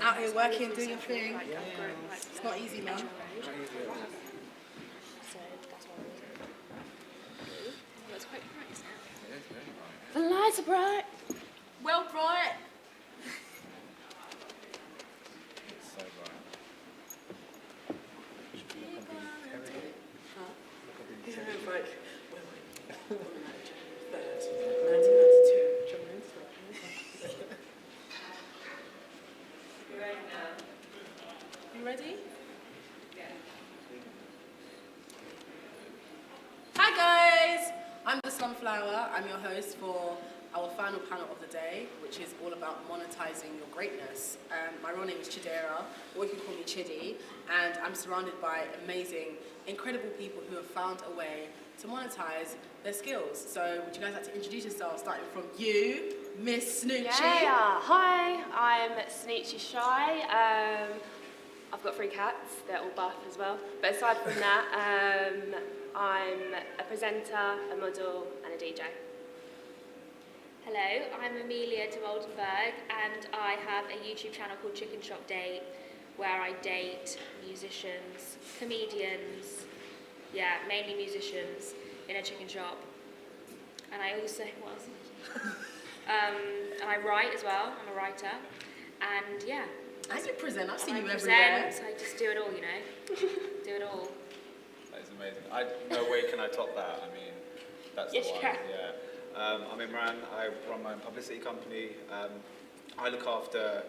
Out here working, doing your thing. It's not easy, man. It's quite bright, isn't it? The lights are bright. Well bright. So bright. You ready? Hi guys! I'm the Slumflower. I'm your host for our final panel of the day, which is all about monetizing your greatness. My real name is Chidera, or you can call me Chidi, and I'm surrounded by amazing, incredible people who have found a way to monetize their skills. So would you guys like to introduce yourselves, starting from you, Miss Snoochie? Yeah, hi, I'm Snoochie Shy. I've got 3 cats, they're all buff as well. But aside from that, I'm a presenter, a model, and a DJ. Hello, I'm Amelia Dimoldenberg, and I have a YouTube channel called Chicken Shop Date, where I date musicians, comedians, mainly musicians, in a chicken shop. And I also, what else? And I write as well, I'm a writer, and yeah. And you present, I've seen you present, everywhere. I just do it all, you know, do it all. That is amazing. No way can I top that. I mean, that's Yes, the you one. can. Yeah. I'm Imran. I run my own publicity company. I look after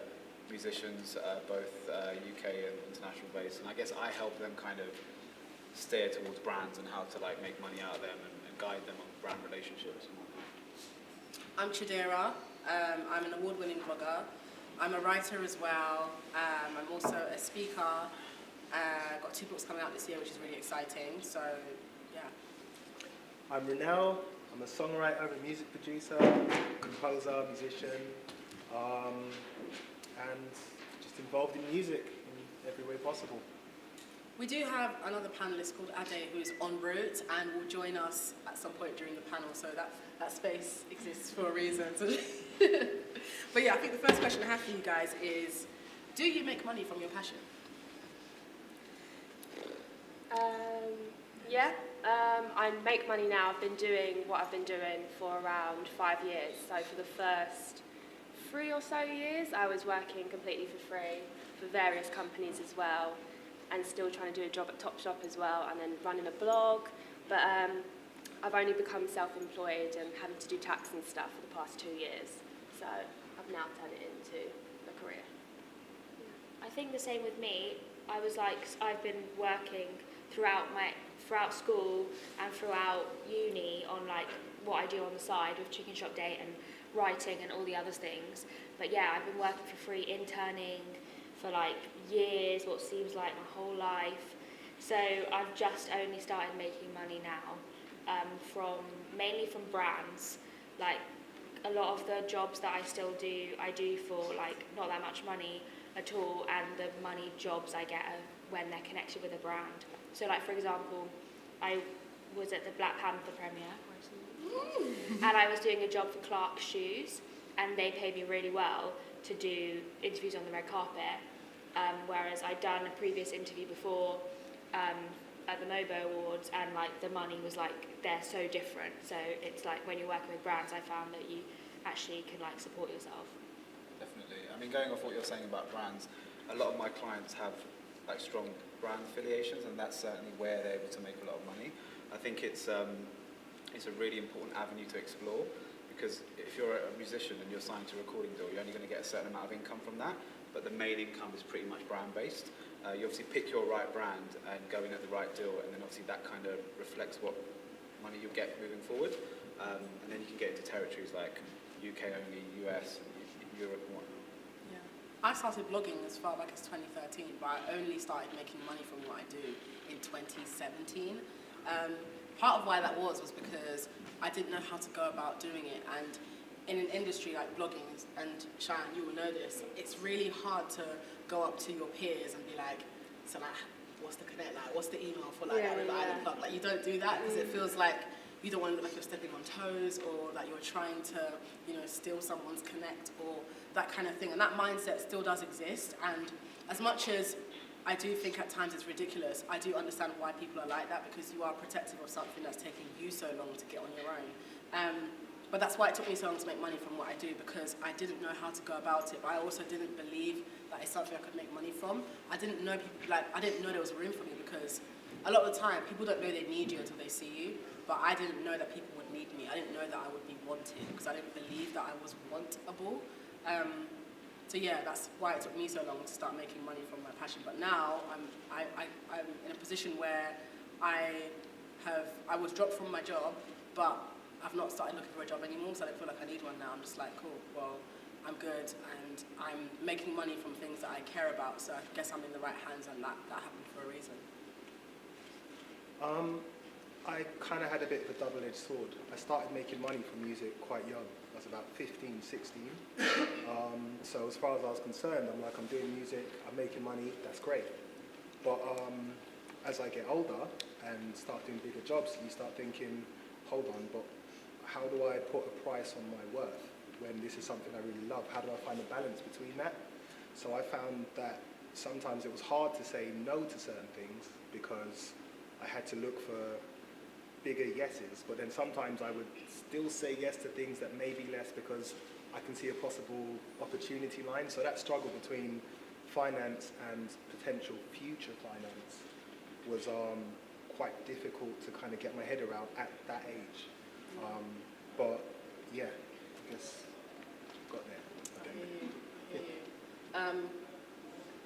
musicians, both UK and international based, and I guess I help them kind of steer towards brands and how to like make money out of them and guide them on brand relationships. I'm Chidera. I'm an award-winning blogger. I'm a writer as well. I'm also a speaker. Got 2 books coming out this year, which is really exciting. So, yeah. I'm Renell. I'm a songwriter, a music producer, composer, musician, and just involved in music in every way possible. We do have another panelist called Ade who is en route and will join us at some point during the panel, so that space exists for a reason. But yeah, I think the first question I have for you guys is, do you make money from your passion? I make money now. I've been doing what I've been doing for around 5 years. So for the first 3 or so years, I was working completely for free for various companies as well, and still trying to do a job at Topshop as well, and then running a blog. But I've only become self-employed and having to do tax and stuff for the past 2 years. So I've now turned it into a career. I think the same with me. I've been working throughout school and throughout uni on like what I do on the side with Chicken Shop Date and writing and all the other things. But yeah, I've been working for free, interning for like years, what seems like my whole life. So I've just only started making money now, mainly from brands. Like a lot of the jobs that I still do, I do for like not that much money at all, and the money jobs I get are when they're connected with a brand. So like for example, I was at the Black Panther premiere, and I was doing a job for Clark's Shoes, and they paid me really well to do interviews on the red carpet, whereas I'd done a previous interview before at the MOBO Awards, and like the money was like, they're so different. So it's like when you're working with brands, I found that you actually can like support yourself. Definitely. I mean, going off what you're saying about brands, a lot of my clients have like strong brand affiliations, and that's certainly where they're able to make a lot of money. I think it's a really important avenue to explore, because if you're a musician and you're signed to a recording deal, you're only going to get a certain amount of income from that, but the main income is pretty much brand based. You obviously pick your right brand and go in at the right deal, and then obviously that kind of reflects what money you'll get moving forward, and then you can get into territories like UK only, US, and Europe and whatnot. I started blogging as far back as 2013, but I only started making money from what I do in 2017. Part of why that was because I didn't know how to go about doing it, and in an industry like blogging, and Cheyenne, you will know this, it's really hard to go up to your peers and be like, so like, what's the connect, like, what's the email for like that Island Club? Like, you don't do that because it feels like you don't want to look like you're stepping on toes or that you're trying to, steal someone's connect or that kind of thing. And that mindset still does exist. And as much as I do think at times it's ridiculous, I do understand why people are like that, because you are protective of something that's taking you so long to get on your own. But that's why it took me so long to make money from what I do, because I didn't know how to go about it. But I also didn't believe that it's something I could make money from. I didn't know I didn't know there was room for me, because a lot of the time people don't know they need you until they see you. But I didn't know that people would need me. I didn't know that I would be wanted, because I didn't believe that I was wantable. So yeah, that's why it took me so long to start making money from my passion. But now I'm in a position where I was dropped from my job, but I've not started looking for a job anymore, so I don't feel like I need one now. I'm just like, cool, well, I'm good, and I'm making money from things that I care about, so I guess I'm in the right hands, and that happened for a reason. I kind of had a bit of a double-edged sword. I started making money from music quite young. I was about 15, 16. So as far as I was concerned, I'm like, I'm doing music, I'm making money, that's great. But as I get older and start doing bigger jobs, you start thinking, hold on, but how do I put a price on my worth when this is something I really love? How do I find a balance between that? So I found that sometimes it was hard to say no to certain things because I had to look for bigger yeses, but then sometimes I would still say yes to things that may be less because I can see a possible opportunity line. So that struggle between finance and potential future finance was quite difficult to kind of get my head around at that age. But yeah, I guess got there.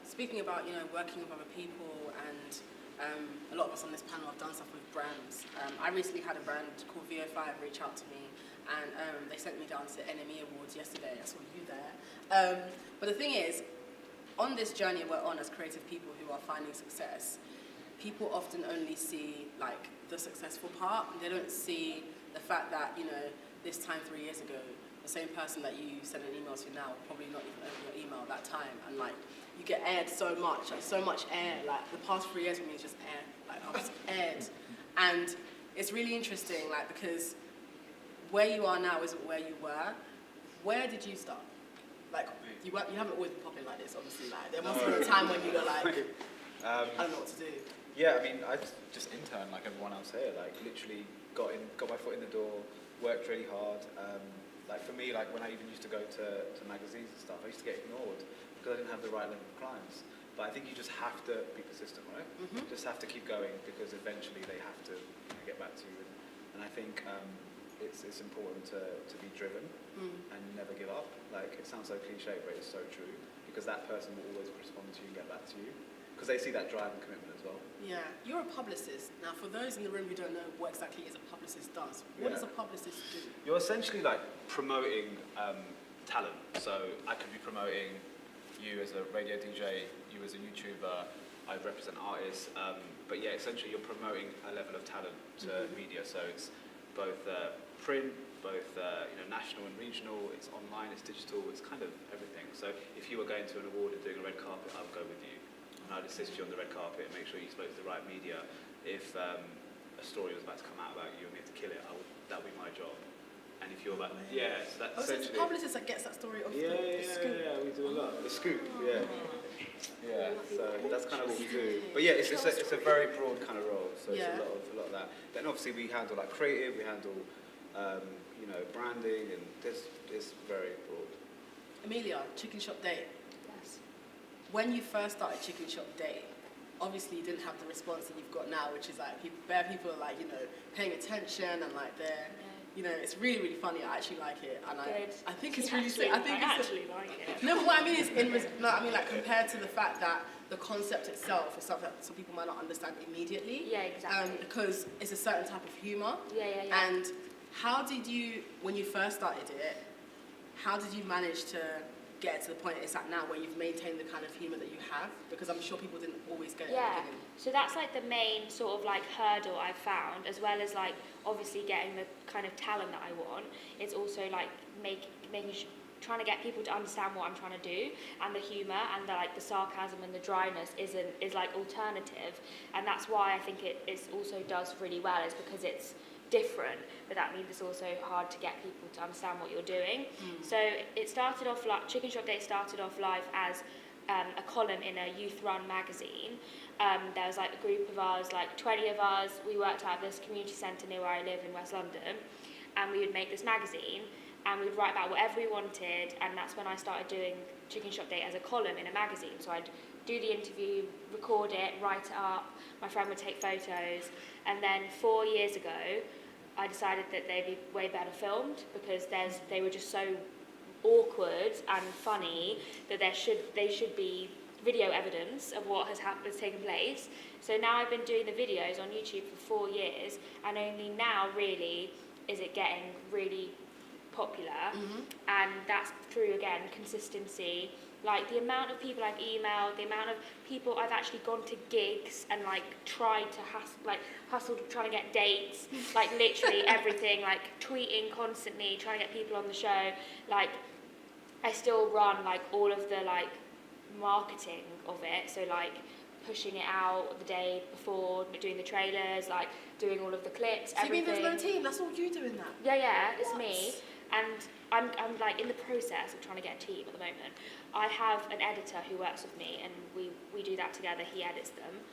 Speaking about working with other people, and a lot of us on this panel have done stuff with brands. I recently had a brand called VO5 reach out to me, and they sent me down to NME Awards yesterday. I saw you there. But the thing is, on this journey we're on as creative people who are finding success, people often only see like the successful part. They don't see the fact that this time 3 years ago, the same person that you send an email to now will probably not even open your email at that time, and like you get aired so much air. Like the past 3 years for me is just air. Like I was aired, and it's really interesting, like because where you are now isn't where you were. Where did you start? Like you haven't always been popping like this, obviously. Like there must have been a time when you were like, I don't know what to do. Yeah, I mean, I just interned like everyone else here. Like literally got my foot in the door, worked really hard. Like for me, like when I even used to go to magazines and stuff, I used to get ignored because I didn't have the right level of clients. But I think you just have to be persistent, right? Mm-hmm. Just have to keep going because eventually they have to get back to you. And I think it's important to be driven and never give up. Like it sounds so cliche, but it's so true because that person will always respond to you and get back to you because they see that drive and commitment as well. Yeah, you're a publicist. Now, for those in the room who don't know what exactly a publicist does, what does a publicist do? You're essentially like promoting talent. So I could be promoting you as a radio DJ, you as a YouTuber, I represent artists, but yeah, essentially you're promoting a level of talent to media. So it's both print, both national and regional, it's online, it's digital, it's kind of everything. So if you were going to an award and doing a red carpet, I would go with you. And I'd assist you on the red carpet and make sure you exposed to the right media. If a story was about to come out about you and we had to kill it, that would be my job. And if you're about, so that's so it's a publicist that gets that story off the scoop. Yeah, we do a lot. The scoop, yeah. So that's kind of what we do. But yeah, it's a very broad kind of role. So it's a lot of that. Then obviously we handle like creative, we handle branding, and it's very broad. Amelia, Chicken Shop Date. Yes. When you first started Chicken Shop Date, obviously you didn't have the response that you've got now, which is like people are like paying attention and like they're. It's really, really funny. I actually like it, and I think it's really sick. I actually like it. No, but what I mean is, like compared to the fact that the concept itself is something that some people might not understand immediately. Yeah, exactly. Because it's a certain type of humour. Yeah. And how did you, when you first started it, how did you manage to get to the point it's at now where you've maintained the kind of humour that you have? Because I'm sure people didn't always get it at the beginning. So that's like the main sort of like hurdle I've found, as well as like obviously getting the kind of talent that I want. It's also like trying to get people to understand what I'm trying to do, and the humour and the sarcasm and the dryness is like alternative, and that's why I think it also does really well, is because it's different, but that means it's also hard to get people to understand what you're doing. So it started off like Chicken Shop Day started off live as a column in a youth-run magazine. There was like a group of us, like 20 of us. We worked out of this community centre near where I live in West London, and we would make this magazine, and we'd write about whatever we wanted, and that's when I started doing Chicken Shop Day as a column in a magazine. So I'd do the interview, record it, write it up, my friend would take photos, and then 4 years ago, I decided that they'd be way better filmed because they were just so awkward and funny that they should be video evidence of what has taken place. So now I've been doing the videos on YouTube for 4 years, and only now really is it getting really popular, and that's through, again, consistency. Like the amount of people I've emailed, the amount of people I've actually gone to gigs and like tried to hustle trying to get dates, like literally everything, like tweeting constantly, trying to get people on the show. Like I still run like all of the like marketing of it, so like pushing it out the day before, doing the trailers, like doing all of the clips, So everything. you mean there's no team? That's all you doing that? Yeah, it's What? me. And I'm like in the process of trying to get a team at the moment. I have an editor who works with me, and we do that together. He edits them.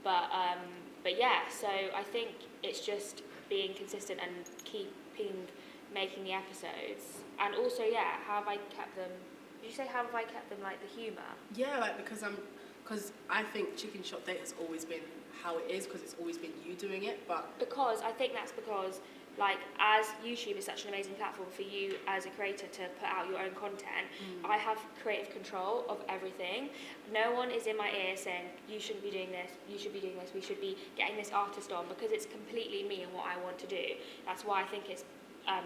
But yeah, so I think it's just being consistent and making the episodes. And also, yeah, how have I kept them? Did you say how have I kept them like the humour? Yeah, like because I think Chicken Shop Day has always been how it is because it's always been you doing it. But Because I think that's because, like, as YouTube is such an amazing platform for you as a creator to put out your own content, I have creative control of everything. No one is in my ear saying, you shouldn't be doing this, you should be doing this, we should be getting this artist on, because it's completely me and what I want to do. That's why I think it's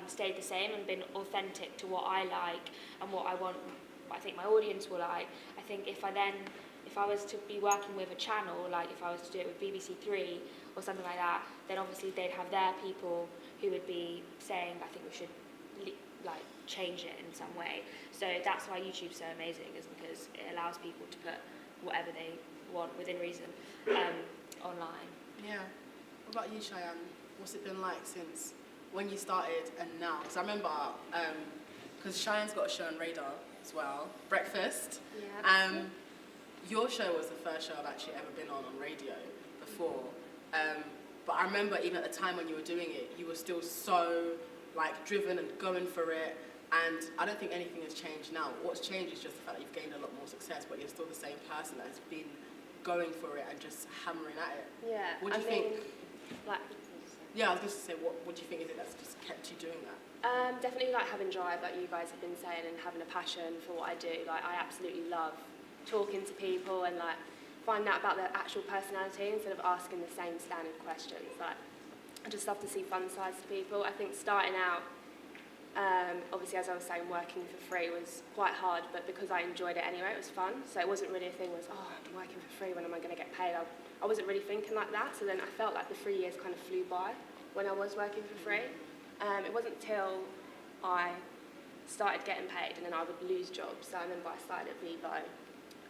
stayed the same and been authentic to what I like and what I want, what I think my audience will like. I think if I was to be working with a channel, like if I was to do it with BBC Three or something like that, then obviously they'd have their people who would be saying, I think we should like change it in some way. So that's why YouTube's so amazing, is because it allows people to put whatever they want within reason online. yeah, what about you, Cheyenne? What's it been like since when you started and now? Because I remember, because Cheyenne's got a show on Radar as well, Breakfast. Yeah. Your show was the first show I've actually ever been on radio before. But I remember even at the time when you were doing it, you were still so like driven and going for it. And I don't think anything has changed now. What's changed is just the fact that you've gained a lot more success, but you're still the same person that has been going for it and just hammering at it. Yeah. What do you think? Like, Yeah, I was just to say, what do you think is it that's just kept you doing that? definitely like having drive, like you guys have been saying, and having a passion for what I do. Like I absolutely love talking to people and like finding out about their actual personality instead of asking the same standard questions. Like I just love to see fun sides to people. I think starting out, obviously as I was saying, working for free was quite hard, but because I enjoyed it anyway, it was fun. So it wasn't really a thing was, oh, I'm working for free, when am I going to get paid? I wasn't really thinking like that. So then I felt like the 3 years kind of flew by when I was working for free. It wasn't till I started getting paid and then I would lose jobs. So I remember I started at Vivo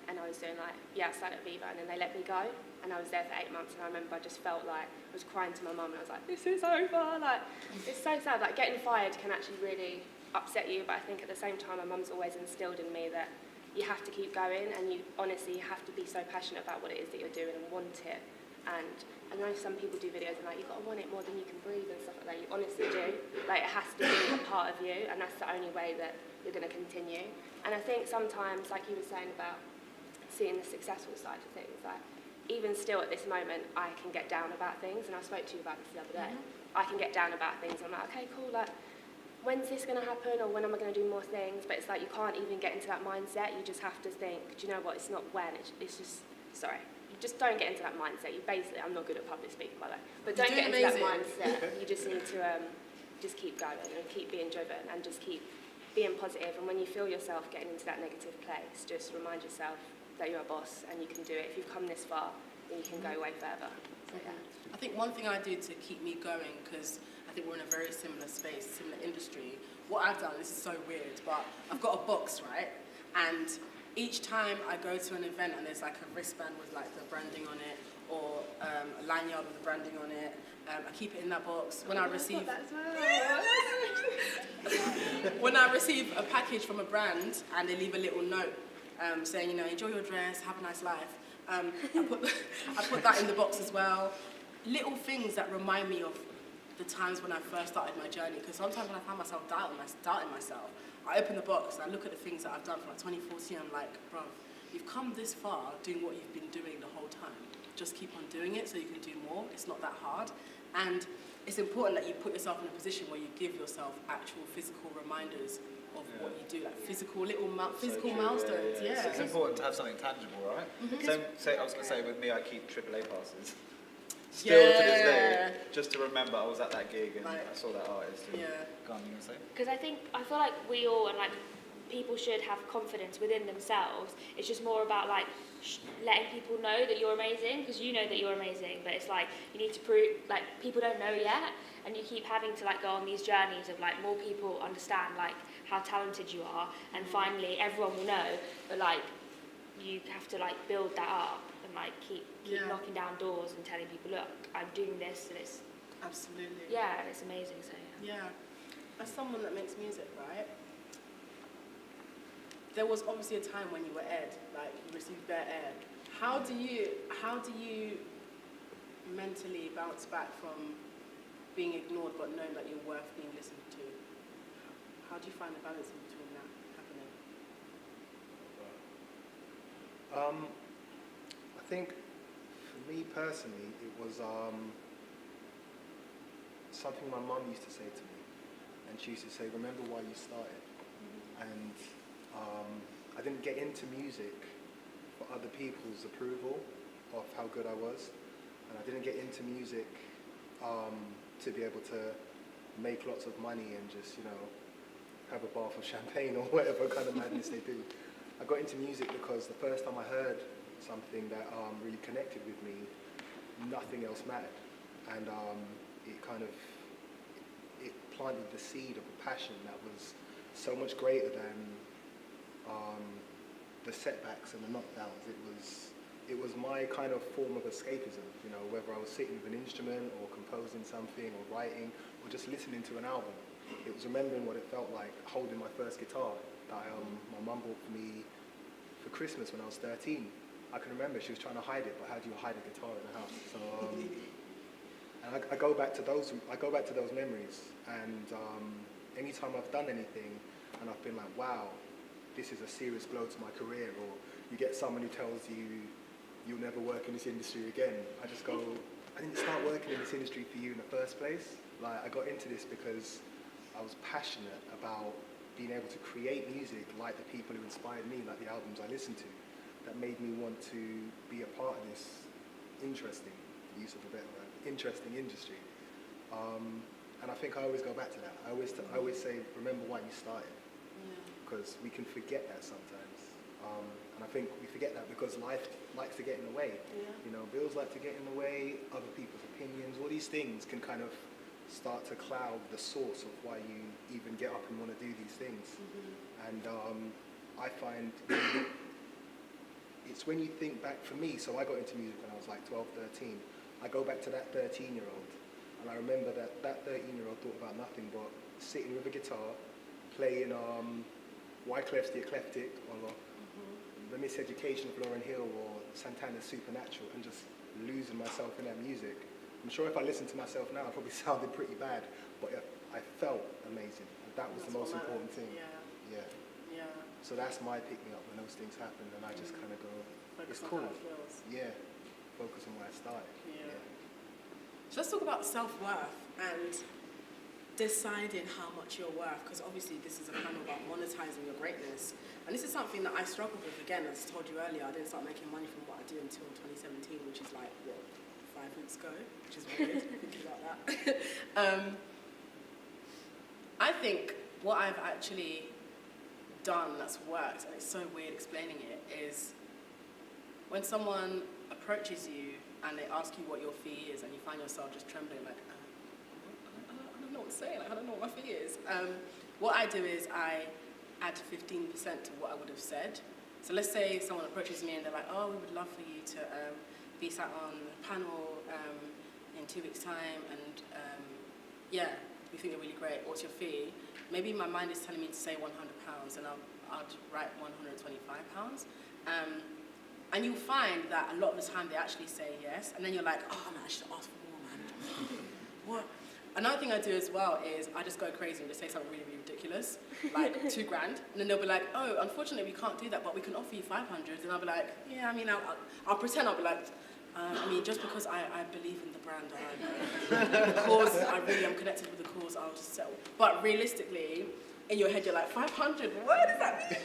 and I was doing like, I started at Vivo and then they let me go. And I was there for 8 months and I remember I just felt like, I was crying to my mum and I was like, this is over. Like, it's so sad. Like getting fired can actually really upset you. But I think at the same time, my mum's always instilled in me that you have to keep going and you honestly have to be so passionate about what it is that you're doing and want it. And I know some people do videos and like, you've got to want it more than you can breathe and stuff like that. You honestly do. Like it has to be a part of you and that's the only way that you're going to continue. And I think sometimes, like you were saying about seeing the successful side of things, like even still at this moment, I can get down about things, and I spoke to you about this the other day. I can get down about things, and I'm like, okay, cool, like, when's this going to happen, or when am I going to do more things? But it's like you can't even get into that mindset. You just have to think, do you know what, it's not when, it's just, sorry, you just don't get into that mindset. You basically, I'm not good at public speaking, by the way, but don't get into that mindset. You just need to just keep going and keep being driven and just keep being positive. And when you feel yourself getting into that negative place, just remind yourself that you're a boss and you can do it. If you've come this far, then you can go way further. So, yeah. I think one thing I do to keep me going, because I think we're in a very similar space, similar industry, what I've done, this is so weird, but I've got a box, right? And each time I go to an event and there's like a wristband with like the branding on it, or a lanyard with the branding on it. I keep it in that box. When I receive when I receive a package from a brand and they leave a little note saying, you know, enjoy your dress, have a nice life. I put that in the box as well. Little things that remind me of the times when I first started my journey, because sometimes when I find myself doubting myself, I open the box and I look at the things that I've done from like 2014, I'm like, bro, you've come this far doing what you've been doing the whole time. Just keep on doing it so you can do more. It's not that hard. And it's important that you put yourself in a position where you give yourself actual physical reminders of what you do, like physical milestones. Yeah. So it's important to have something tangible, right? So I was going to say, with me, I keep AAA passes. Still to this day, just to remember I was at that gig and I saw that artist. And go on, you going to say? Because I feel like we all, and like people should have confidence within themselves. It's just more about like letting people know that you're amazing, because you know that you're amazing, but it's like you need to prove, like people don't know yet, and you keep having to like go on these journeys of like more people understand like how talented you are, and finally everyone will know, but like you have to like build that up and like keep knocking down doors and telling people, look, I'm doing this, and it's absolutely and it's amazing. So as someone that makes music, right, there was obviously a time when you were aired, like you received bare air. How do you mentally bounce back from being ignored but knowing that you're worth being listened to? How do you find the balance in between that happening? I think for me personally, it was something my mum used to say to me, and she used to say, remember why you started. And I didn't get into music for other people's approval of how good I was, and I didn't get into music to be able to make lots of money and just, you know, have a bath of champagne or whatever kind of madness they do. I got into music because the first time I heard something that really connected with me, nothing else mattered, and it planted the seed of a passion that was so much greater than the setbacks and the knockdowns. It was my kind of form of escapism, you know, whether I was sitting with an instrument or composing something or writing or just listening to an album. It was remembering what it felt like holding my first guitar that my mum bought for me for Christmas when I was 13. I can remember she was trying to hide it, but how do you hide a guitar in the house? So, and I go back to those memories, and anytime I've done anything and I've been like, wow, this is a serious blow to my career, or you get someone who tells you you'll never work in this industry again, I just go, I didn't start working in this industry for you in the first place. Like, I got into this because I was passionate about being able to create music like the people who inspired me, like the albums I listened to, that made me want to be a part of this interesting, use of a better word, interesting industry. And I think I always go back to that. I always say, remember why you started, because we can forget that sometimes. And I think we forget that because life likes to get in the way. You know, bills like to get in the way, other people's opinions, all these things can kind of start to cloud the source of why you even get up and want to do these things. And I find it's when you think back, for me, so I got into music when I was like 12, 13. I go back to that 13-year-old, and I remember that 13-year-old thought about nothing but sitting with a guitar, playing Wyclef's The Eclectic, or The Miseducation of Lauryn Hill, or Santana's Supernatural, and just losing myself in that music. I'm sure if I listened to myself now, I probably sounded pretty bad, but I felt amazing. And that was the most important thing. So that's my pick-me-up when those things happen, and I just kind of go, it's cool. Focus on where I started. So let's talk about self-worth and deciding how much you're worth, because obviously this is a panel about monetizing your greatness, and this is something that I struggled with. Again, as I told you earlier, I didn't start making money from what I do until 2017, which is like, what, 5 weeks ago, which is weird thinking about that. I think what I've actually done that's worked, and it's so weird explaining it, is when someone approaches you and they ask you what your fee is, and you find yourself just trembling like, I don't know what to say, like, I don't know what my fee is. What I do is I add 15% to what I would have said. So let's say someone approaches me and they're like, oh, we would love for you to be sat on a panel in 2 weeks' time, and yeah, we think you're really great. What's your fee? Maybe my mind is telling me to say £100, and I'd write £125. And you'll find that a lot of the time they actually say yes, and then you're like, oh man, I should ask for more, man. What? Another thing I do as well is I just go crazy and just say something really, really ridiculous, like £2 grand, and then they'll be like, oh, unfortunately we can't do that, but we can offer you 500, and I'll be like, yeah, I mean, I'll pretend, I'll be like, I mean, just because I believe in the brand, the cause, I really am connected with the cause, I'll just sell. But realistically, in your head, you're like, 500, what does that mean?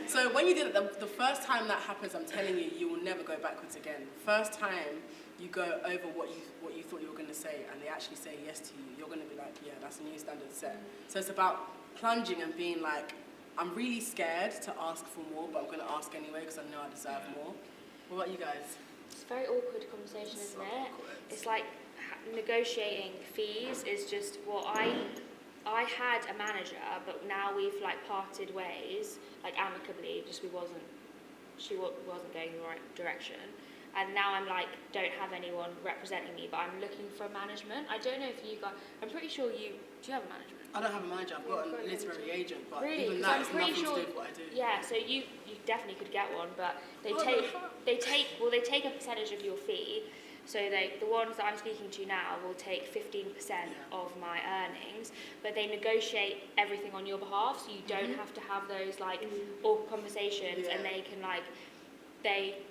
So when you did it, the first time that happens, I'm telling you, you will never go backwards again. First time you go over what you thought you were going to say, and they actually say yes to you, you're going to be like, yeah, that's a new standard set. So it's about plunging and being like, I'm really scared to ask for more, but I'm going to ask anyway because I know I deserve more. What about you guys? It's a very awkward conversation, isn't it? It's like negotiating fees is just what I had a manager, but now we've like parted ways, like amicably, just she wasn't going in the right direction. And now I'm like, don't have anyone representing me, but I'm looking for management. I don't know if you guys, I'm pretty sure do you have a management? I don't have a manager, I've got a literary agent, but really? even that is nothing to do with what I do. Yeah, so you definitely could get one, but they take a percentage of your fee. So the ones that I'm speaking to now will take 15% of my earnings, but they negotiate everything on your behalf, so you don't have to have those like awkward conversations, and they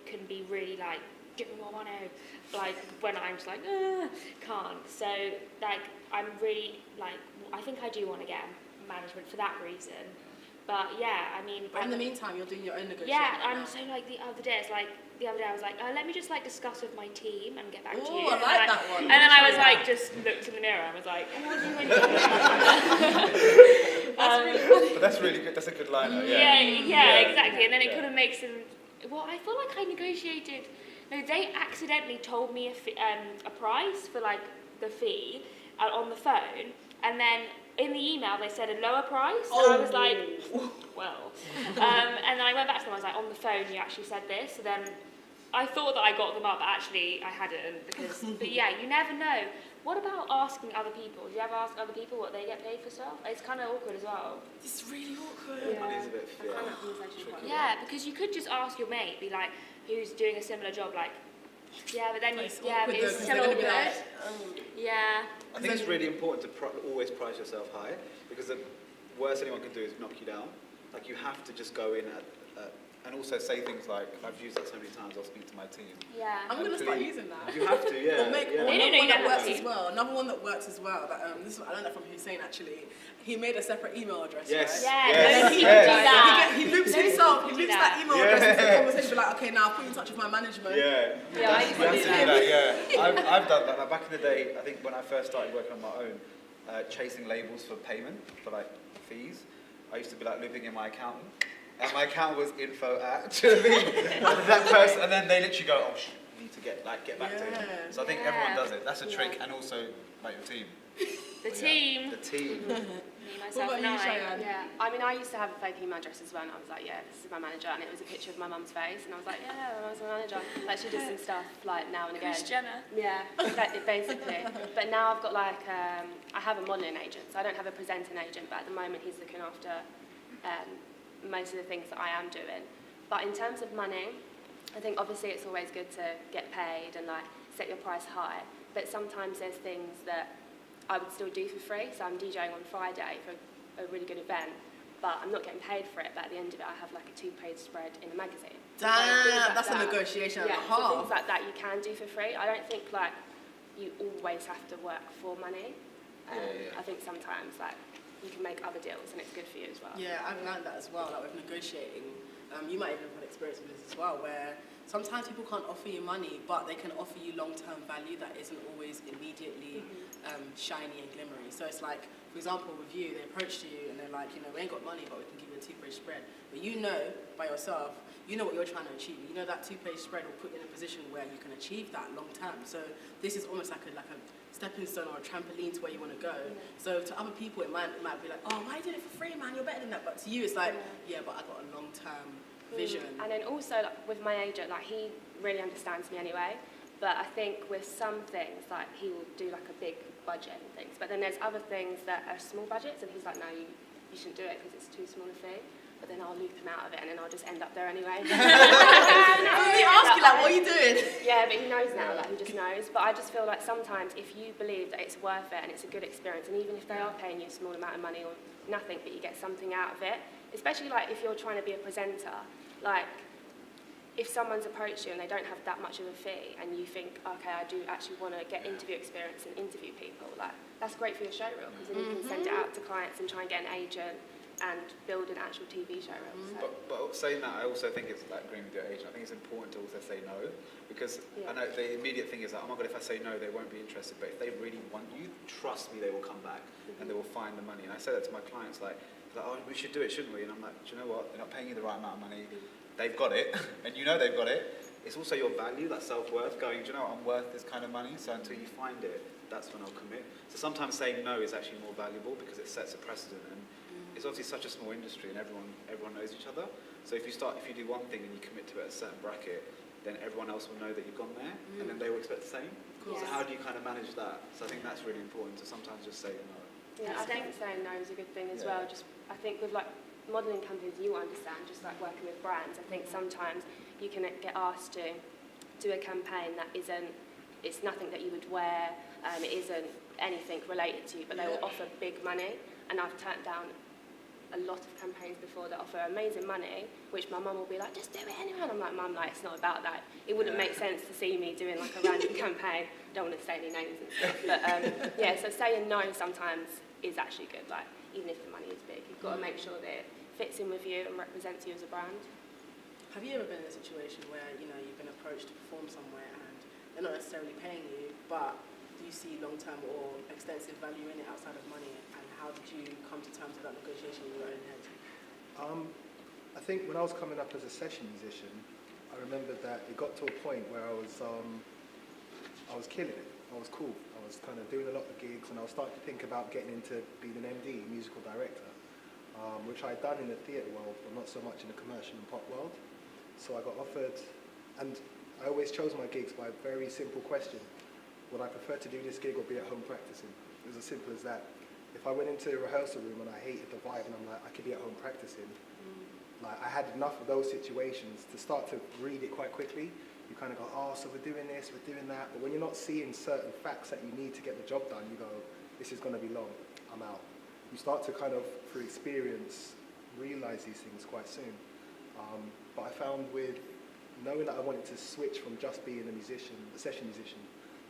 can be really like, give me more money, like when I'm just like, can't. So like I'm really like, I think I do want to get management for that reason. But yeah, I mean. But in the meantime, you're doing your own negotiation. Yeah, I'm so like the other day I was like, let me just like discuss with my team and get back to you. Oh, I like that one. And then I was like, just looked in the mirror and was like, what do you want to do? That's really funny. But that's really good. That's a good line. Though, yeah, exactly. And then it kind of makes them. Well, I feel like I negotiated. No, they accidentally told me a price for like the fee on the phone, and then in the email they said a lower price, and I was like, well. And then I went back to them. I was like, on the phone you actually said this. So then I thought that I got them up, but actually I hadn't because. But yeah, you never know. What about asking other people? Do you ever ask other people what they get paid for stuff? It's kind of awkward as well. It's really awkward. It is a bit Yeah, because you could just ask your mate, be like, who's doing a similar job, like, yeah, but then It's but it's still gonna be awkward. like, Yeah. I think it's really important to always price yourself high, because the worst anyone can do is knock you down. Like, you have to just go in and also say things like, I've used that so many times, I'll speak to my team. Yeah. I'm going to start using that. You have to, yeah. Or make yeah. another one that works as well. Another one that works as well. That, I learned that from Hussein actually. He made a separate email address. Yes. Right? Yeah. Yes. He loops himself. He loops that email address into the conversation. Be like, okay, now I'll put you in touch with my management. Yeah. Yeah, I used to do that. Yeah. I've done that. Like, back in the day, I think when I first started working on my own, chasing labels for payment for like fees, I used to be like looping in my accountant. And my account was info at, do you know what I mean? That person, and then they literally go, oh, you need to get back to him. So I think everyone does it. That's a trick, and also like your team. The team. The team. Me, myself, What about and you, I. Cheyenne? Yeah, I mean, I used to have a fake email address as well, and I was like, yeah, this is my manager, and it was a picture of my mum's face, and I was like, yeah, I was my manager. Like, she did some stuff, like, now and again. Kris Jenner. Yeah, basically. But now I've got, like, I have a modelling agent, so I don't have a presenting agent, but at the moment he's looking after most of the things that I am doing. But in terms of money, I think obviously it's always good to get paid and, like, set your price high, but sometimes there's things that I would still do for free. So I'm DJing on Friday for a really good event, but I'm not getting paid for it, but at the end of it I have like a 2-page spread in a magazine. Damn, that's a negotiation and a So half. things like that you can do for free. I don't think like you always have to work for money. I think sometimes like you can make other deals and it's good for you as well. Yeah, I've learned that as well, like with negotiating. You might even have had experience with this as well, where sometimes people can't offer you money, but they can offer you long-term value that isn't always immediately shiny and glimmery. So it's like, for example, with you, they approached you and they're like, you know, we ain't got money, but we can give you a 2-page spread. But you know, by yourself, you know what you're trying to achieve. You know that 2-page spread will put you in a position where you can achieve that long-term. So this is almost like a stepping stone or a trampoline to where you want to go. So to other people, it might be like, oh, why are you doing it for free, man? You're better than that. But to you, it's like, yeah, but I got a long-term vision. And then also like, with my agent, like he really understands me anyway. But I think with some things, like he will do like a big budget and things. But then there's other things that are small budgets, and he's like, no, you shouldn't do it because it's too small a fee. But then I'll loop him out of it, and then I'll just end up there anyway. He ask you like, what are you doing? Yeah, but he knows now, like he just knows. But I just feel like sometimes if you believe that it's worth it and it's a good experience, and even if they are paying you a small amount of money or nothing, but you get something out of it, especially like if you're trying to be a presenter, like if someone's approached you and they don't have that much of a fee and you think, okay, I do actually want to get interview experience and interview people, like that's great for your show reel because then you can send it out to clients and try and get an agent and build an actual TV show reel. So. But saying that, I also think it's like agreeing with your agent. I think it's important to also say no because I know the immediate thing is like, oh my God, if I say no, they won't be interested. But if they really want you, trust me, they will come back and they will find the money. And I say that to my clients, like, oh, we should do it, shouldn't we? And I'm like, do you know what? They're not paying you the right amount of money. They've got it, and you know they've got it. It's also your value, that self-worth, going, do you know what, I'm worth this kind of money, so until you find it, that's when I'll commit. So sometimes saying no is actually more valuable because it sets a precedent, and it's obviously such a small industry, and everyone knows each other. So if you do one thing and you commit to it at a certain bracket, then everyone else will know that you've gone there, and then they will expect the same. Yes. So how do you kind of manage that? So I think that's really important to sometimes just say no. Yeah, I think saying no is a good thing as well. Just I think with like modelling companies, you understand, just like working with brands, I think sometimes you can get asked to do a campaign that it's nothing that you would wear, it isn't anything related to you, but they will offer big money, and I've turned down a lot of campaigns before that offer amazing money, which my mum will be like, just do it anyway, and I'm like, Mum, like, it's not about that. It wouldn't make sense to see me doing like a random campaign, don't want to say any names and stuff, but yeah, so saying no sometimes is actually good, like, even if the money is big, you've got to make sure that it fits in with you and represents you as a brand. Have you ever been in a situation where, you know, you've been approached to perform somewhere and they're not necessarily paying you, but do you see long-term or extensive value in it outside of money? And how did you come to terms with that negotiation in your own head? I think when I was coming up as a session musician, I remember that it got to a point where I was killing it. I was cool. I was kind of doing a lot of gigs, and I was starting to think about getting into being an MD, musical director, which I'd done in the theatre world, but not so much in the commercial and pop world. So I got offered, and I always chose my gigs by a very simple question. Would I prefer to do this gig or be at home practicing? It was as simple as that. If I went into a rehearsal room and I hated the vibe and I'm like, I could be at home practicing, like I had enough of those situations to start to read it quite quickly. You kind of go, oh, so we're doing this, we're doing that. But when you're not seeing certain facts that you need to get the job done, you go, this is going to be long, I'm out. You start to kind of, through experience, realize these things quite soon. But I found with knowing that I wanted to switch from just being a session musician,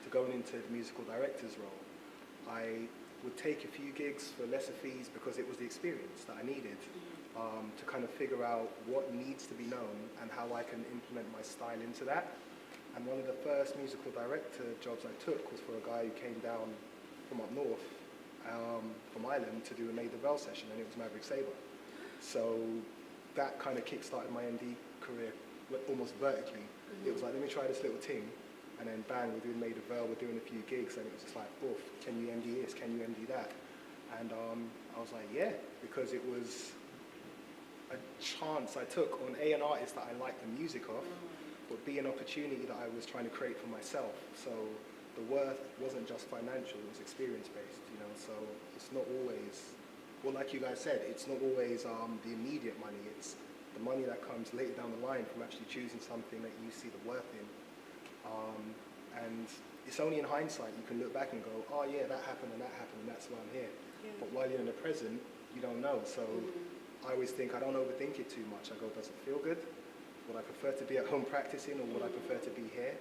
to going into the musical director's role, I would take a few gigs for lesser fees because it was the experience that I needed to kind of figure out what needs to be known and how I can implement my style into that. And one of the first musical director jobs I took was for a guy who came down from up north, from Ireland, to do a Made the Bell session, and it was Maverick Sabre. So that kind of kick-started my MD career almost vertically. It was like, let me try this little thing, and then bang, we're doing Made the Bell, we're doing a few gigs, and it was just like, oof, can you MD this, can you MD that? And I was like, yeah, because it was a chance I took on an artist that I liked the music of, but be an opportunity that I was trying to create for myself. So the worth wasn't just financial, it was experience-based, you know, so it's not always, well, like you guys said, it's not always the immediate money, it's the money that comes later down the line from actually choosing something that you see the worth in. And it's only in hindsight you can look back and go, oh yeah, that happened and that's why I'm here. Yeah. But while you're in the present, you don't know. So I always think I don't overthink it too much. I go, does it feel good? Would I prefer to be at home practicing, or would I prefer to be here?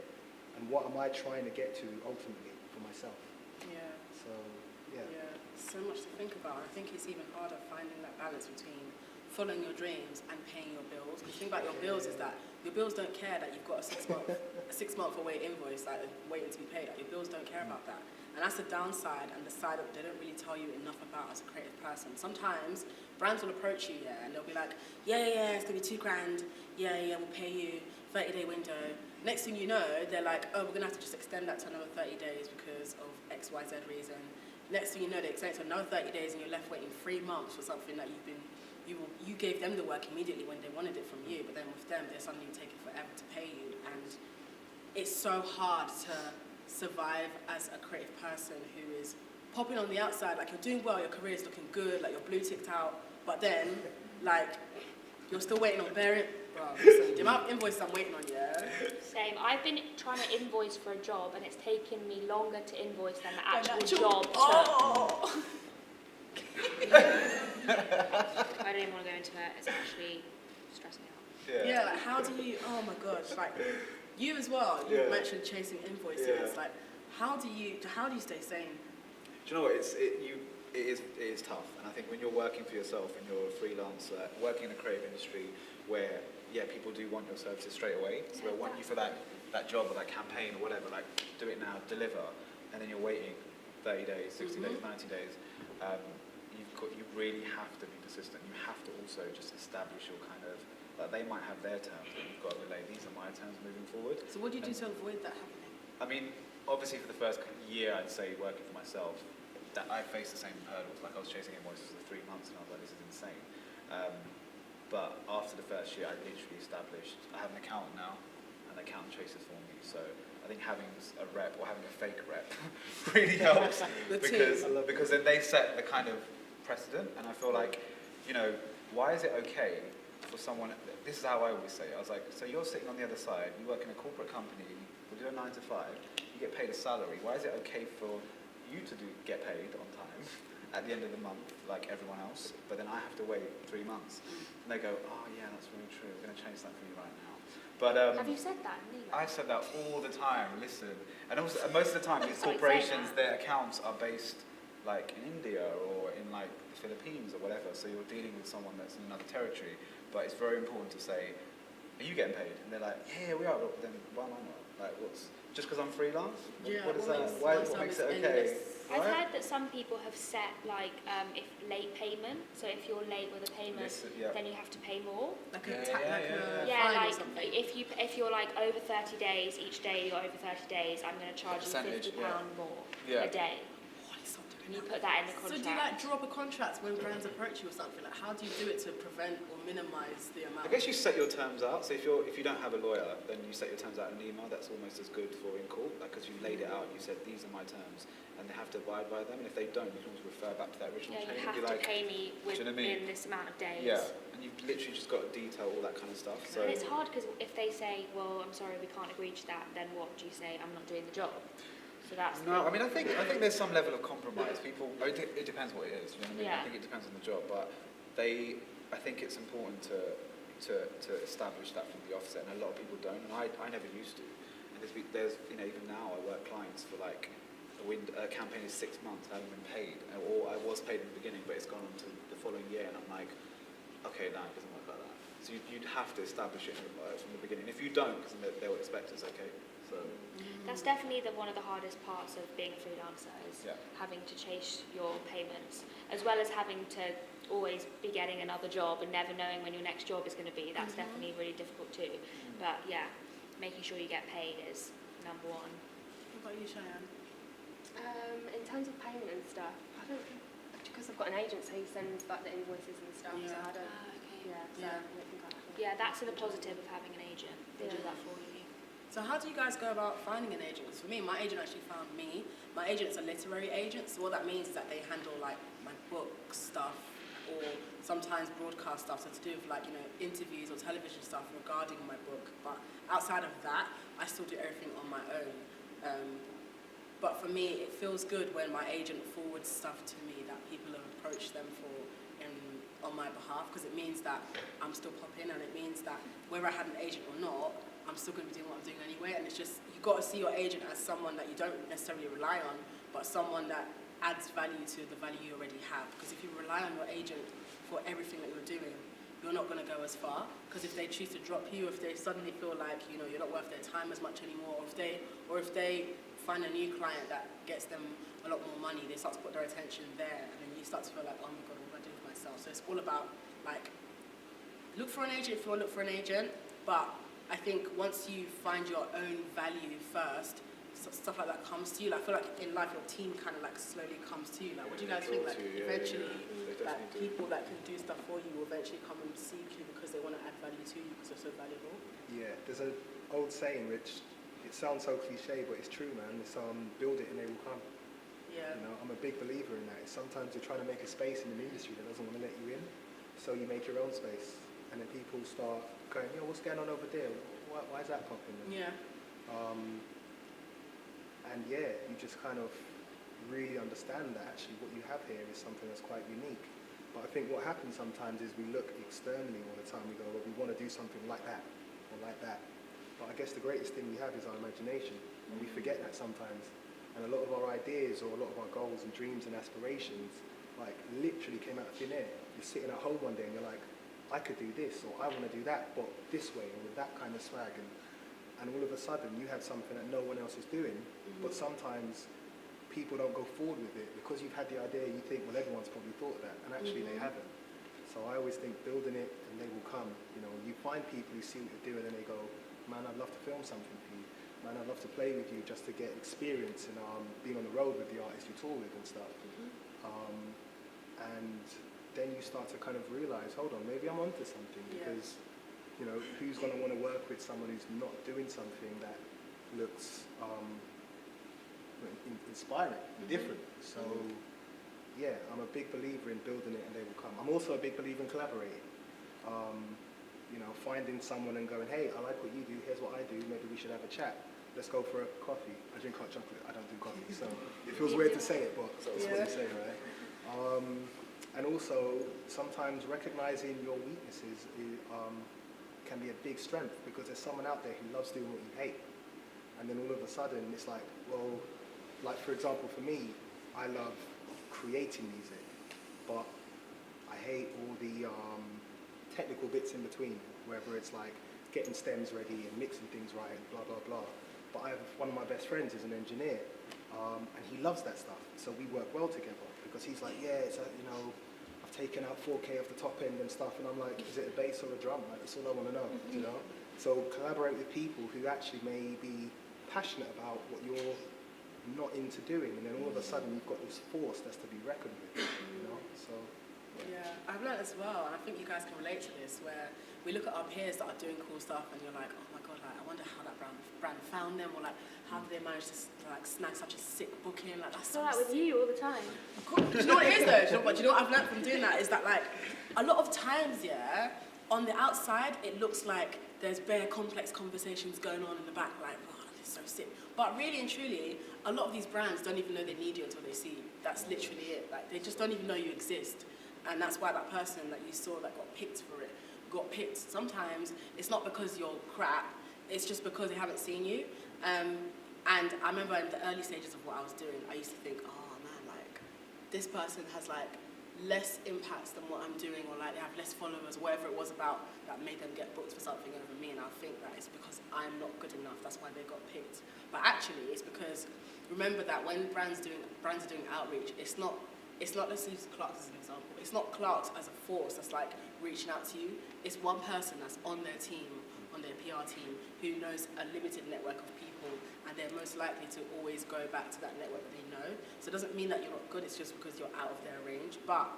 And what am I trying to get to ultimately for myself? Yeah. So, yeah. Yeah, so much to think about. I think it's even harder finding that balance between following your dreams and paying your bills. The thing about your bills is that your bills don't care that you've got a 6 month away invoice like waiting to be paid. Like, your bills don't care about that. And that's the downside and the side that they don't really tell you enough about as a creative person. Sometimes brands will approach you, and they'll be like, yeah, it's gonna be £2,000. Yeah, we'll pay you 30-day window. Next thing you know, they're like, oh, we're gonna have to just extend that to another 30 days because of XYZ reason. Next thing you know, they extend it to another 30 days, and you're left waiting 3 months for something that you gave them the work immediately when they wanted it from you, but then with them, they're suddenly taking forever to pay you. And it's so hard to survive as a creative person who is popping on the outside, like you're doing well, your career's looking good, like you're blue ticked out, but then, like, you're still waiting on bearing. Bro, listen, the amount of invoices I'm waiting on, yeah. Same. I've been trying to invoice for a job, and it's taken me longer to invoice than the actual job took. Oh. I don't even want to go into it. It's actually stressing me out. Yeah, like how do you? Oh my gosh, like you as well. You mentioned chasing invoices. Yeah. Like, how do you stay sane? Do you know what? It is tough, and I think when you're working for yourself and you're a freelancer, working in the creative industry, where people do want your services straight away, so they want you for that job or that campaign or whatever, like do it now, deliver, and then you're waiting 30 days, 60 days, 90 days. You really have to be persistent. You have to also just establish your kind of, like they might have their terms, but you've got to relay, these are my terms moving forward. So what do you do to avoid that happening? I mean, obviously for the first year, I'd say working for myself, that I faced the same hurdles. Like I was chasing invoices for 3 months and I was like, this is insane. But after the first year, I literally established, I have an accountant now, and the accountant chases for me. So I think having a rep or having a fake rep really helps because then they set the kind of precedent, and I feel like, why is it okay for someone, this is how I always say it, I was like, so you're sitting on the other side, you work in a corporate company, we do a 9 to 5, you get paid a salary, why is it okay for you to get paid on time at the end of the month like everyone else, but then I have to wait 3 months? And they go, oh yeah, that's really true, we're going to change that for you right now. But have you said that in the email? I said that all the time, listen. And also, most of the time, these corporations, their accounts are based like in India or in like the Philippines or whatever, so you're dealing with someone that's in another territory, but it's very important to say, are you getting paid? And they're like, yeah, we are, but then why am I not? Like, just because I'm freelance? What is that? What makes it okay? I've heard that some people have set like if late payment, so if you're late with a payment, then you have to pay more. Like a fine like or something. if you're like over 30 days, each day you're over 30 days, I'm going to charge you £50 more a day. And you put that in the contract. So do you like draw up a contract when brands approach you or something? Like how do you do it to prevent or minimise the amount? I guess you set your terms out. So if you don't have a lawyer, then you set your terms out in an email. That's almost as good for in court, because you laid it out. You said these are my terms, and they have to abide by them. And if they don't, you can always refer back to that original chain. You have to pay me within this amount of days. Yeah, and you've literally just got to detail all that kind of stuff. So and it's hard because if they say, well, I'm sorry, we can't agree to that, then what do you say? I'm not doing the job. So that's I mean, I think there's some level of compromise. People, it depends what it is. You know what I mean? I think it depends on the job, but I think it's important to establish that from the offset, and a lot of people don't, and I never used to. And there's even now I work clients for like a campaign is 6 months, I haven't been paid, or I was paid in the beginning, but it's gone on to the following year, and I'm like, okay, no, it doesn't work like that. So you'd have to establish it from the beginning. If you don't, because they'll expect it's okay. So. That's definitely one of the hardest parts of being a freelancer is having to chase your payments, as well as having to always be getting another job and never knowing when your next job is going to be. That's definitely really difficult too. But yeah, making sure you get paid is number one. What about you, Cheyenne? In terms of payment and stuff, I don't think, because I've got an agency, he sends back the invoices and stuff, so I don't. Yeah, that's the positive of having an agent. They do that for you. So how do you guys go about finding an agent? Because for me, my agent actually found me. My agent's a literary agent, so what that means is that they handle like my book stuff or sometimes broadcast stuff, so to do with like, interviews or television stuff regarding my book. But outside of that, I still do everything on my own. But for me, it feels good when my agent forwards stuff to me that people have approached them for on my behalf, because it means that I'm still popping, and it means that whether I had an agent or not, I'm still going to be doing what I'm doing anyway. And it's just, you've got to see your agent as someone that you don't necessarily rely on, but someone that adds value to the value you already have. Because if you rely on your agent for everything that you're doing, you're not going to go as far. Because if they choose to drop you, if they suddenly feel like you're not worth their time as much anymore, or if they find a new client that gets them a lot more money, they start to put their attention there, and then you start to feel like, oh my god, what do I do with myself? So it's all about like, look for an agent if you want to look for an agent, but I think once you find your own value first, stuff like that comes to you. Like, I feel like in life your team kind of like slowly comes to you. Like, what do you guys think? Like, eventually, like people that can do stuff for you will eventually come and seek you because they want to add value to you because you're so valuable. Yeah, there's an old saying which it sounds so cliche, but it's true, man. It's build it and they will come. Yeah. You know, I'm a big believer in that. It's sometimes you're trying to make a space in an industry that doesn't want to let you in, so you make your own space, and then people start going, yo, what's going on over there? Why is that popping? Yeah. And yeah, you just kind of really understand that actually what you have here is something that's quite unique. But I think what happens sometimes is we look externally all the time. We go, well, we want to do something like that or like that. But I guess the greatest thing we have is our imagination, and we forget that sometimes. And a lot of our ideas or a lot of our goals and dreams and aspirations, like literally came out of thin air. You're sitting at home one day and you're like, I could do this, or I want to do that, but this way, or with that kind of swag. And all of a sudden you have something that no one else is doing, but sometimes people don't go forward with it because you've had the idea, you think, well, everyone's probably thought of that, and actually they haven't. So I always think building it and they will come. You know, you find people who see what you're doing and they go, man, I'd love to film something for you. Man, I'd love to play with you just to get experience and being on the road with the artists you tour with and stuff. And then you start to kind of realize, hold on, maybe I'm onto something, because, you know, who's going to want to work with someone who's not doing something that looks inspiring, different? So, yeah, I'm a big believer in building it and they will come. I'm also a big believer in collaborating. You know, finding someone and going, hey, I like what you do, here's what I do, maybe we should have a chat. Let's go for a coffee. I drink hot chocolate, I don't do coffee, so it feels weird to say it, but that's what you say, right? And also, sometimes recognizing your weaknesses can be a big strength, because there's someone out there who loves doing what you hate. And then all of a sudden, it's like, well, like for example, for me, I love creating music, but I hate all the technical bits in between, whether it's like getting stems ready and mixing things right and blah, blah, blah. But I have one of my best friends is an engineer, and he loves that stuff. So we work well together, because he's like, yeah, it's you know, I've taken out 4K off the top end and stuff, and I'm like, is it a bass or a drum? Like, that's all I want to know, you know? So collaborate with people who actually may be passionate about what you're not into doing, and then all of a sudden you've got this force that's to be reckoned with, you know? So. Yeah, I've learned as well, and I think you guys can relate to this, where we look at our peers that are doing cool stuff, and you're like, oh my god, like I wonder how that brand found them, or like how did they manage to like snag such a sick booking? Like that's I feel so like with sick. you all the time. Cool. Do you know what it is though? Do you know what I've learned from doing that is that like a lot of times, yeah, on the outside it looks like there's bare complex conversations going on in the back, like, oh, this is so sick. But really and truly, a lot of these brands don't even know they need you until they see you. That's literally it. Like they just don't even know you exist. And that's why that person that you saw that got picked for it, got picked. Sometimes it's not because you're crap, it's just because they haven't seen you. And I remember in the early stages of what I was doing, I used to think, oh man, like, this person has like less impacts than what I'm doing, or like they have less followers, whatever it was about that made them get booked for something over me. And I think that it's because I'm not good enough, that's why they got picked. But actually, it's because, remember that when brands are doing outreach, it's not, let's use Clarks as an example, it's not Clarks as a force that's like reaching out to you. It's one person that's on their team, on their PR team, who knows a limited network of people, and they're most likely to always go back to that network that they know. So it doesn't mean that you're not good, it's just because you're out of their range. But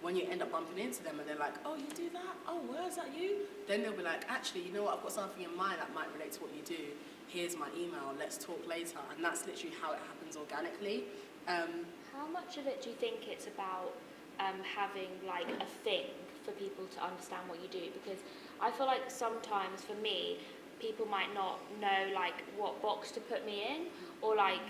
when you end up bumping into them and they're like, oh, you do that? Oh, where's that you? Then they'll be like, actually, you know what, I've got something in mind that might relate to what you do. Here's my email, let's talk later. And that's literally how it happens organically. How much of it do you think it's about having like a thing for people to understand what you do? Because I feel like sometimes for me, people might not know like what box to put me in, or like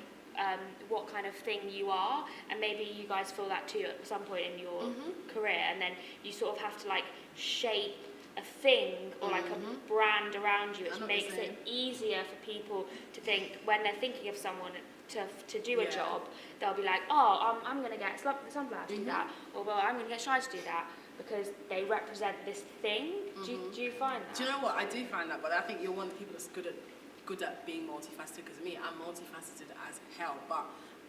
what kind of thing you are, and maybe you guys feel that too at some point in your career, and then you sort of have to like shape a thing or like a brand around you, which makes it easier for people to think when they're thinking of someone to do a job. They'll be like, oh, I'm going to get Slumflower to do that, or well, I'm going to get Shy to do that, because they represent this thing. Do you find that? Do you know what? I do find that, but I think you're one of the people that's good at being multifaceted, because me, I'm multifaceted as hell. But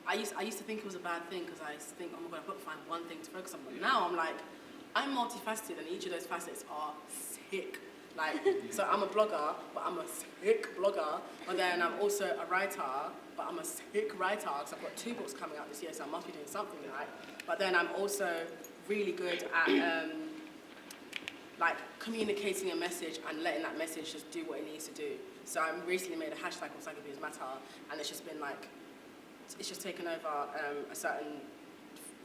I used to think it was a bad thing, because I used to think, oh my god, I've got to find one thing to focus on. But now I'm like, I'm multifaceted, and each of those facets are sick. Like, so I'm a blogger, but I'm a sick blogger. But then I'm also a writer, but I'm a sick writer, because I've got 2 books coming out this year, so I must be doing something, right? But then I'm also really good at like communicating a message and letting that message just do what it needs to do. So I recently made a hashtag called Psycho Abuse Matter, and it's just been like, it's just taken over a certain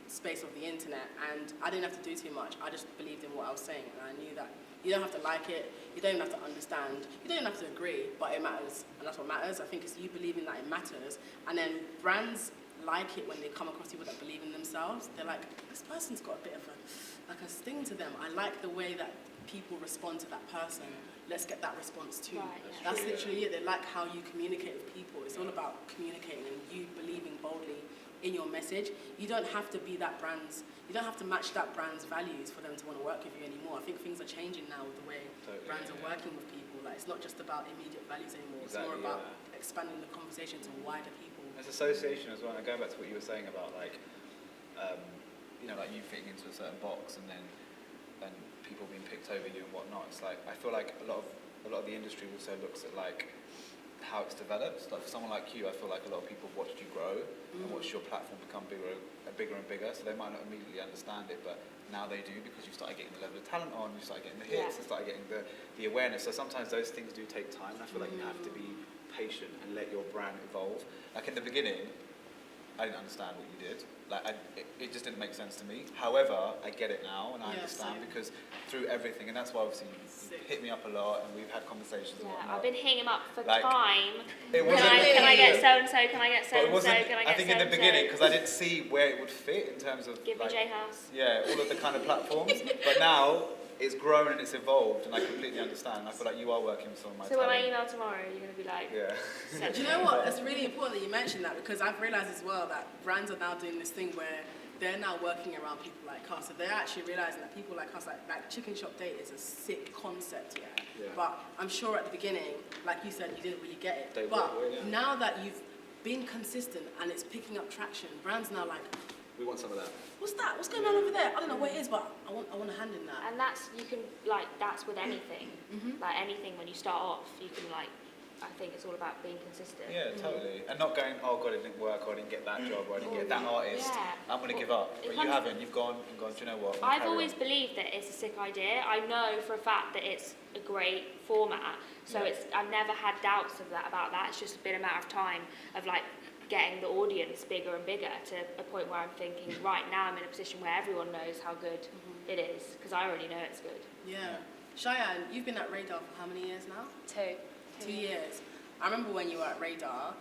space of the internet, and I didn't have to do too much. I just believed in what I was saying, and I knew that you don't have to like it, you don't even have to understand, you don't even have to agree, but it matters, and that's what matters. I think it's you believing that it matters, and then brands like it when they come across people that believe in themselves. They're like, this person's got a bit of a sting to them. I like the way that people respond to that person. Let's get that response too. Right, yeah. That's literally it. They like how you communicate with people. It's all about communicating and you believing boldly in your message. You don't have to be that brand's, you don't have to match that brand's values for them to want to work with you anymore. I think things are changing now with the way brands are working with people. Like, it's not just about immediate values anymore. It's more about expanding the conversation to wider people. There's association as well, and going back to what you were saying about like, you know, like you fitting into a certain box and then people being picked over you and whatnot. It's like, I feel like a lot of the industry also looks at like how it's developed. Like for someone like you, I feel like a lot of people watched you grow and watched your platform become bigger and bigger. So they might not immediately understand it, but now they do because you started getting the level of talent on, you started getting the hits, you started getting the awareness. So sometimes those things do take time, and I feel like you have to be patient and let your brand evolve. Like in the beginning, I didn't understand what you did. Like it just didn't make sense to me. However, I get it now and I understand because through everything, and that's why obviously you hit me up a lot and we've had conversations and whatnot. I've been hitting him up for Like, time. It Can wasn't. I get so and so? Can I get so But it and so? wasn't. Can I I get think so in the and so? beginning because I didn't see where it would fit in terms of Give me like, J House. yeah, all of the kind of platforms. But now it's grown and it's evolved, and I completely understand. I feel like you are working with some of my So when I talent. email tomorrow, you're going to be like, Yeah. Do you know what? It's really important that you mentioned that, because I've realised as well that brands are now doing this thing where they're now working around people like us. So they're actually realising that people like us, like chicken shop date is a sick concept, yeah? But I'm sure at the beginning, like you said, you didn't really get it. But now that you've been consistent and it's picking up traction, brands now like, We want some of that. what's that? What's going on over there? I don't know what it is, but I want a hand in that. and that's, you can, like, that's with anything. Like anything, when you start off, you can like, I think it's all about being consistent. Yeah, totally. And not going, oh God, it didn't work, or I didn't get that job, or I didn't get that artist. Yeah. I'm going to give up. But you haven't. You've gone and gone, do you know what? I've always believed that it's a sick idea. I know for a fact that it's a great format. So I've never had doubts of that about that. It's just been a matter of time of like getting the audience bigger and bigger to a point where I'm thinking, right now I'm in a position where everyone knows how good it is, because I already know it's good. Yeah. Cheyenne, you've been at Radar for how many years now? 2. 2 years. I remember when you were at Radar,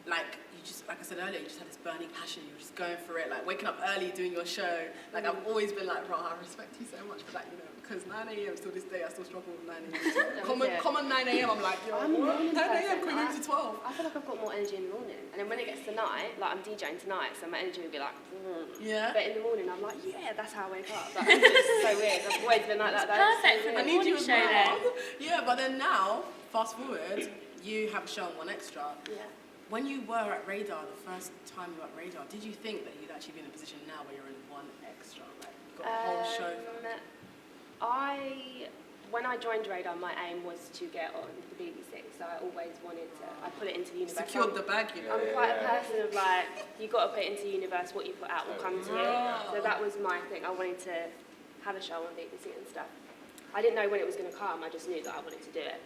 like you just, like I said earlier, you just had this burning passion. You were just going for it, like waking up early, doing your show. Like I've always been like, bro, I respect you so much for that, you know, because 9 a.m. till this day, I still struggle with 9 a.m. Common 9 a.m. I'm like, yo, I'm a morning 9 a.m. person. can we move to 12? I feel like I've got more energy in the morning, and then when it gets to night, like I'm DJing tonight, so my energy will be like, Yeah. But in the morning, I'm like, yeah, that's how I wake up. Like, it's just so weird. I've always been like that. It's perfect for the I need you morning as show then. well. Yeah, but then now, fast forward, you have a show on One Extra. Yeah. When you were at Radar, the first time you were at Radar, did you think that you'd actually be in a position now where you're in One Extra? Like, you've got a whole show. When I joined Radar, my aim was to get on the BBC, so I always wanted to. I put it into the universe. Secured the bag, you know. I'm quite a person of like, you've got to put it into the universe. What you put out will come to you. So that was my thing. I wanted to have a show on BBC and stuff. I didn't know when it was going to come. I just knew that I wanted to do it.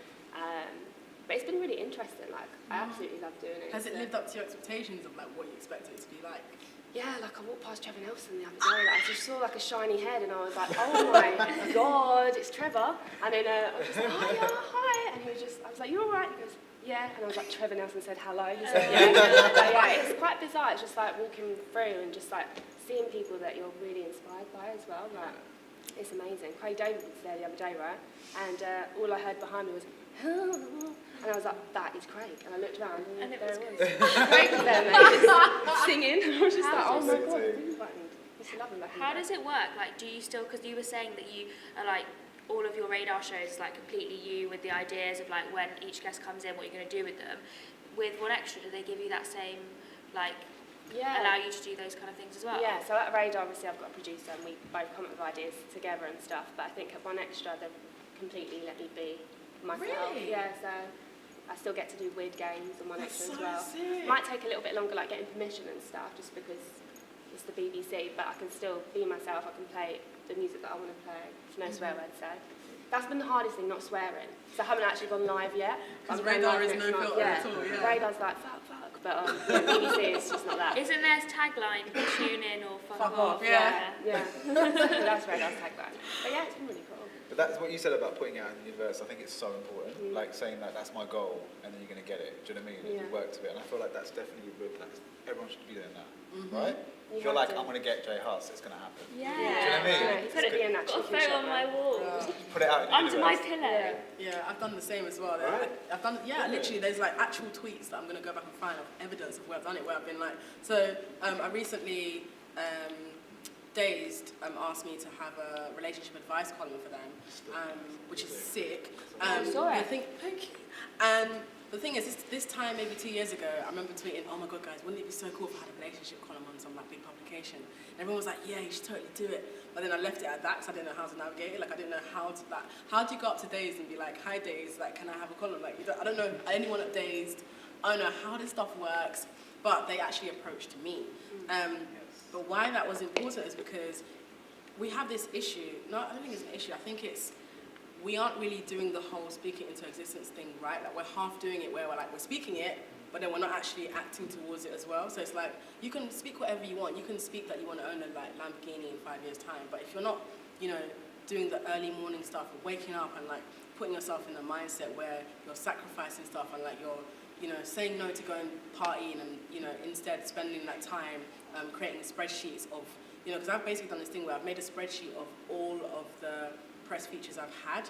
But it's been really interesting. Like, I absolutely love doing it. Has it lived up to your expectations of like what you expected it to be like? Yeah, like I walked past Trevor Nelson the other day, like, I just saw like a shiny head and I was like, oh my God, it's Trevor. And then I was just like, hi. And he was just, I was like, you all right? He goes, yeah. And I was like, Trevor Nelson said hello. He said, yeah. But yeah, it's quite bizarre. It's just like walking through and just like seeing people that you're really inspired by as well. Like, it's amazing. Craig David was there the other day, right? And all I heard behind me was, and I was like, that is Craig. And I looked around and there it was. Craig was there, mate, just singing. I was just like, oh my God, really buttoned. Used to love him back in the How day. does it work? Like, do you still, because you were saying that you are like, all of your Radar shows like completely you with the ideas of like when each guest comes in, what you're going to do with them. With One Extra, do they give you that same, like, allow you to do those kind of things as well? Yeah, so at Radar, obviously I've got a producer and we both come up with ideas together and stuff, but I think at One Extra, they've completely let me be myself. Really? Yeah, so I still get to do weird games on One Extra as well. Sick. Might take a little bit longer, like getting permission and stuff, just because it's the BBC, but I can still be myself. I can play the music that I want to play. There's no swear words, so That's been the hardest thing, not swearing. So I haven't actually gone live yet. Because I'm going Radar live is next no month. filter at all, yeah. Radar's like, fuck. But BBC is just not that. Isn't their tagline tune in or fuck off? Yeah. That's Radar's tagline. But yeah, it's been really cool. But that's what you said about putting it out in the universe. I think it's so important. Like saying that that's my goal, and then you're going to get it. Do you know what I mean? If you work to it, and I feel like that's definitely everyone should be doing that, right? You If you're have like, to. I'm going to get Jay Huss, it's going to happen. Yeah. Do you know what I mean? Yeah, he said at the end Got a actually. photo on my wall. Put it out in the Under my universe. pillow. Yeah, I've done the same as well. Right? I've done, literally, there's like actual tweets that I'm going to go back and find of evidence of where I've done it, where I've been like, so I recently, Dazed asked me to have a relationship advice column for them, which is sick. Sorry. I think, thank you. And the thing is, this time, maybe 2 years ago, I remember tweeting, oh my God, guys, wouldn't it be so cool if I had a relationship column on some like big publication? And everyone was like, yeah, you should totally do it. But then I left it at that because I didn't know how to navigate it. Like, I didn't know how to, like, how do you go up to Dazed and be like, hi Dazed, like, can I have a column? Like, I don't know anyone at Dazed. I don't know how this stuff works, but they actually approached me. But why that was important is because we have this issue. No, I don't think it's an issue. I think it's, we aren't really doing the whole speak it into existence thing, right? Like, we're half doing it where we're like, we're speaking it, but then we're not actually acting towards it as well. So it's like, you can speak whatever you want. You can speak that you want to own a like Lamborghini in 5 years' time, but if you're not, you know, doing the early morning stuff, waking up and like putting yourself in a mindset where you're sacrificing stuff and like you're, you know, saying no to going partying and, you know, instead spending that time creating spreadsheets of, you know, because I've basically done this thing where I've made a spreadsheet of all of the press features I've had,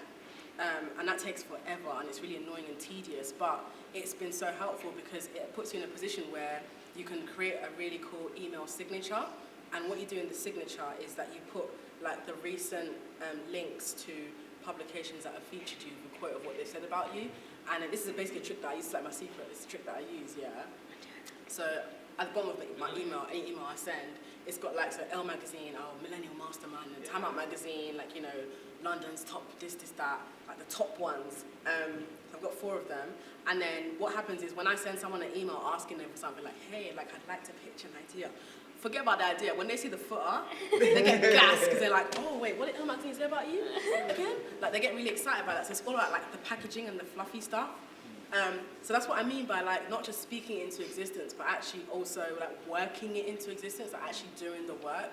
and that takes forever and it's really annoying and tedious, but it's been so helpful because it puts you in a position where you can create a really cool email signature, and what you do in the signature is that you put like the recent links to publications that have featured you with a quote of what they've said about you. And this is basically a trick that I use, it's like my secret, it's a trick that I use, yeah. So at the bottom of my email, any email I send, it's got like, so Elle Magazine, Millennial Mastermind, and Time Out Magazine, like, you know, London's top this, that, like the top ones. I've got 4 of them. And then what happens is when I send someone an email asking them for something like, hey, like I'd like to pitch an idea. Forget about the idea. When they see the footer, they get gassed because they're like, oh wait, what did Elle Magazine say about you again? Like they get really excited about that. So it's all about like the packaging and the fluffy stuff. So that's what I mean by like not just speaking it into existence, but actually also like working it into existence, like actually doing the work.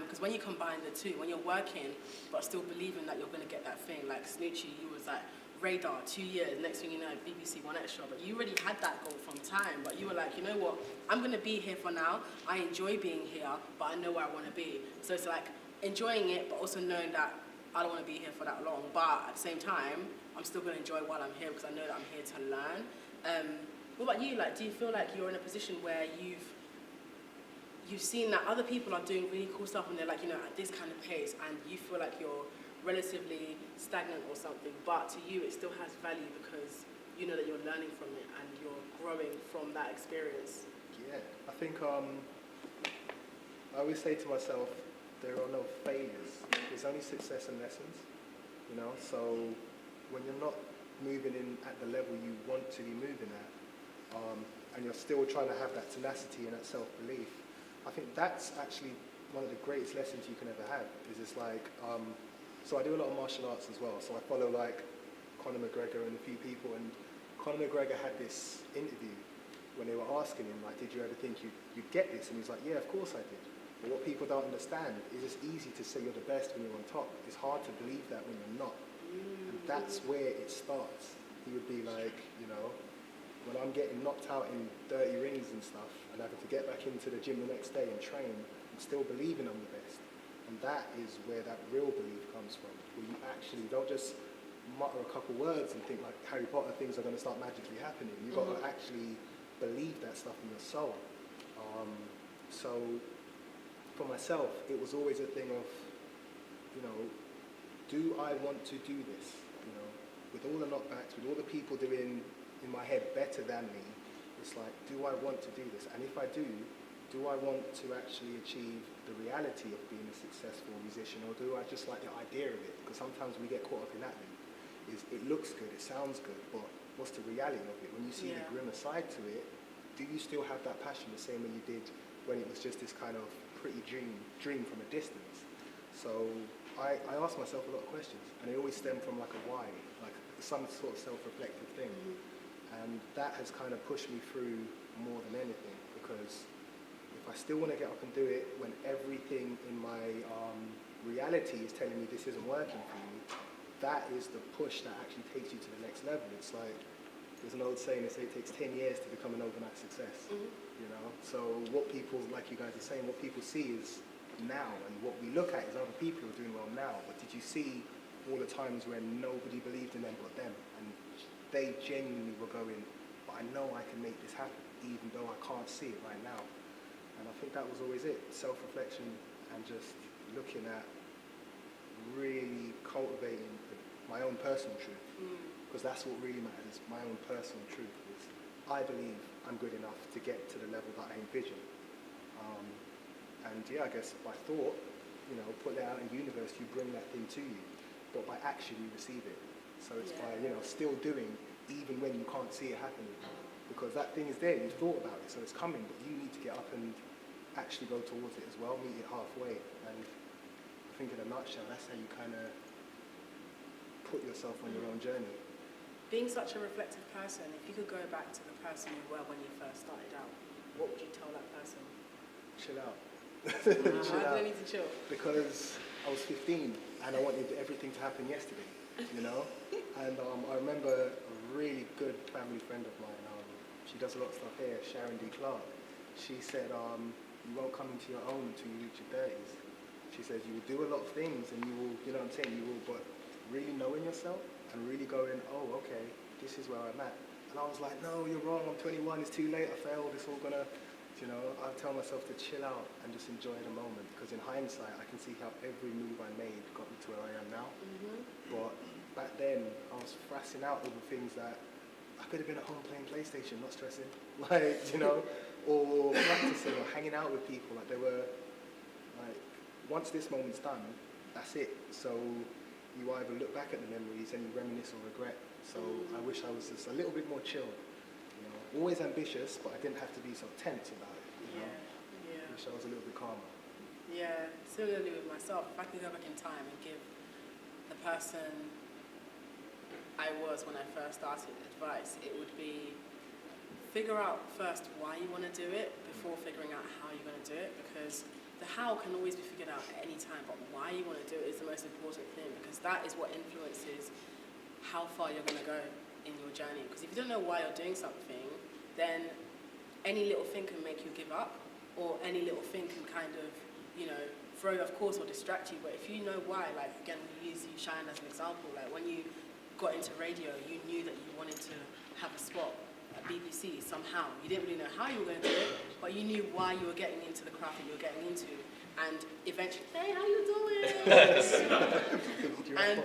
Because when you combine the two, when you're working but still believing that you're going to get that thing, like Snoochie, you was like Radar 2 years, next thing you know, BBC One Extra, but you already had that goal from time. But you were like, you know what, I'm going to be here for now. I enjoy being here, but I know where I want to be. So it's like enjoying it, but also knowing that I don't want to be here for that long. But at the same time, I'm still going to enjoy while I'm here because I know that I'm here to learn. What about you? Like, do you feel like you're in a position where you've seen that other people are doing really cool stuff and they're like, you know, at this kind of pace, and you feel like you're relatively stagnant or something, but to you it still has value because you know that you're learning from it and you're growing from that experience? Yeah, I think I always say to myself, there are no failures. There's only success and lessons, you know. So when you're not moving in at the level you want to be moving at, and you're still trying to have that tenacity and that self-belief, I think that's actually one of the greatest lessons you can ever have. Is it's like, so I do a lot of martial arts as well. So I follow like Conor McGregor and a few people, and Conor McGregor had this interview when they were asking him, like, did you ever think you'd get this? And he's like, yeah, of course I did. But what people don't understand is it's easy to say you're the best when you're on top. It's hard to believe that when you're not. And that's where it starts. He would be like, you know, when I'm getting knocked out in dirty rings and stuff and having to get back into the gym the next day and train, I'm still believing I'm the best. And that is where that real belief comes from, where you actually don't just mutter a couple words and think like Harry Potter things are going to start magically happening. You've got to actually believe that stuff in your soul. So for myself, it was always a thing of, you know, do I want to do this? You know, with all the knockbacks, with all the people doing in my head better than me, it's like, do I want to do this? And if I do I want to actually achieve the reality of being a successful musician, or do I just like the idea of it? Because sometimes we get caught up in that thing. It looks good, it sounds good, but what's the reality of it? When you see the grimmer side to it, do you still have that passion the same way you did when it was just this kind of pretty dream from a distance? So I ask myself a lot of questions, and they always stem from like a why, like some sort of self-reflective thing. And that has kind of pushed me through more than anything, because if I still want to get up and do it when everything in my reality is telling me this isn't working for me, that is the push that actually takes you to the next level. It's like, there's an old saying, they say it takes 10 years to become an overnight success, you know? So what people, like you guys are saying, what people see is now, and what we look at is other people who are doing well now. But did you see all the times when nobody believed in them but them? And they genuinely were going, but I know I can make this happen, even though I can't see it right now. And I think that was always it, self-reflection and just looking at really cultivating my own personal truth. Because that's what really matters, my own personal truth. Is I believe I'm good enough to get to the level that I envision. And yeah, I guess by thought, you know, put that out in the universe, you bring that thing to you. But by action, you receive it. So it's by, you know, still doing, even when you can't see it happening. Because that thing is there, you've thought about it, so it's coming, but you need to get up and actually go towards it as well, meet it halfway. And I think in a nutshell, that's how you kind of put yourself on your own journey. Being such a reflective person, if you could go back to the person you were when you first started out, what would you tell that person? Chill out. Chill out. Need to chill? Because I was 15 and I wanted everything to happen yesterday, you know? And I remember a really good family friend of mine, she does a lot of stuff here, Sharon D. Clark. She said, you won't come into your own until you reach your 30s. She says, you will do a lot of things and you will, you know what I'm saying, you will, but really knowing yourself and really going, oh, okay, this is where I'm at. And I was like, no, you're wrong, I'm 21, it's too late, I failed, it's all gonna, you know, I tell myself to chill out and just enjoy the moment, because in hindsight, I can see how every move I made got me to where I am now. But back then, I was frassing out over things that I could have been at home playing PlayStation, not stressing, like, you know, or practicing or hanging out with people. Like, there were, like, once this moment's done, that's it. So you either look back at the memories and you reminisce or regret. So I wish I was just a little bit more chill, you know, always ambitious, but I didn't have to be so tense about it, you know. I wish I was a little bit calmer. Yeah, similarly with myself, if I could go back in time and give the person I was when I first started advice, it would be figure out first why you want to do it before figuring out how you're going to do it, because the how can always be figured out at any time, but why you want to do it is the most important thing, because that is what influences how far you're going to go in your journey. Because if you don't know why you're doing something, then any little thing can make you give up, or any little thing can kind of, you know, throw you off course or distract you. But if you know why, like, again, we use you, Shine, as an example, like when you got into radio, you knew that you wanted to have a spot at BBC somehow. You didn't really know how you were going to do it, but you knew why you were getting into the craft that you were getting into. And eventually, hey, how you doing? and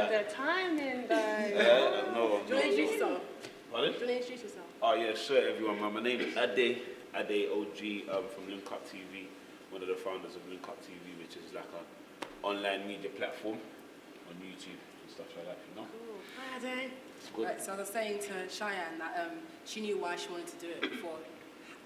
the timing, though. do you want to introduce yourself? Pardon? Do you want to introduce yourself? Oh yeah, sure everyone. My name is Ade OG from Link Up TV, one of the founders of Link Up TV, which is like an online media platform on YouTube and stuff like that, you know? Cool. Hi, Ade. It's good. Right, so I was saying to Cheyenne that she knew why she wanted to do it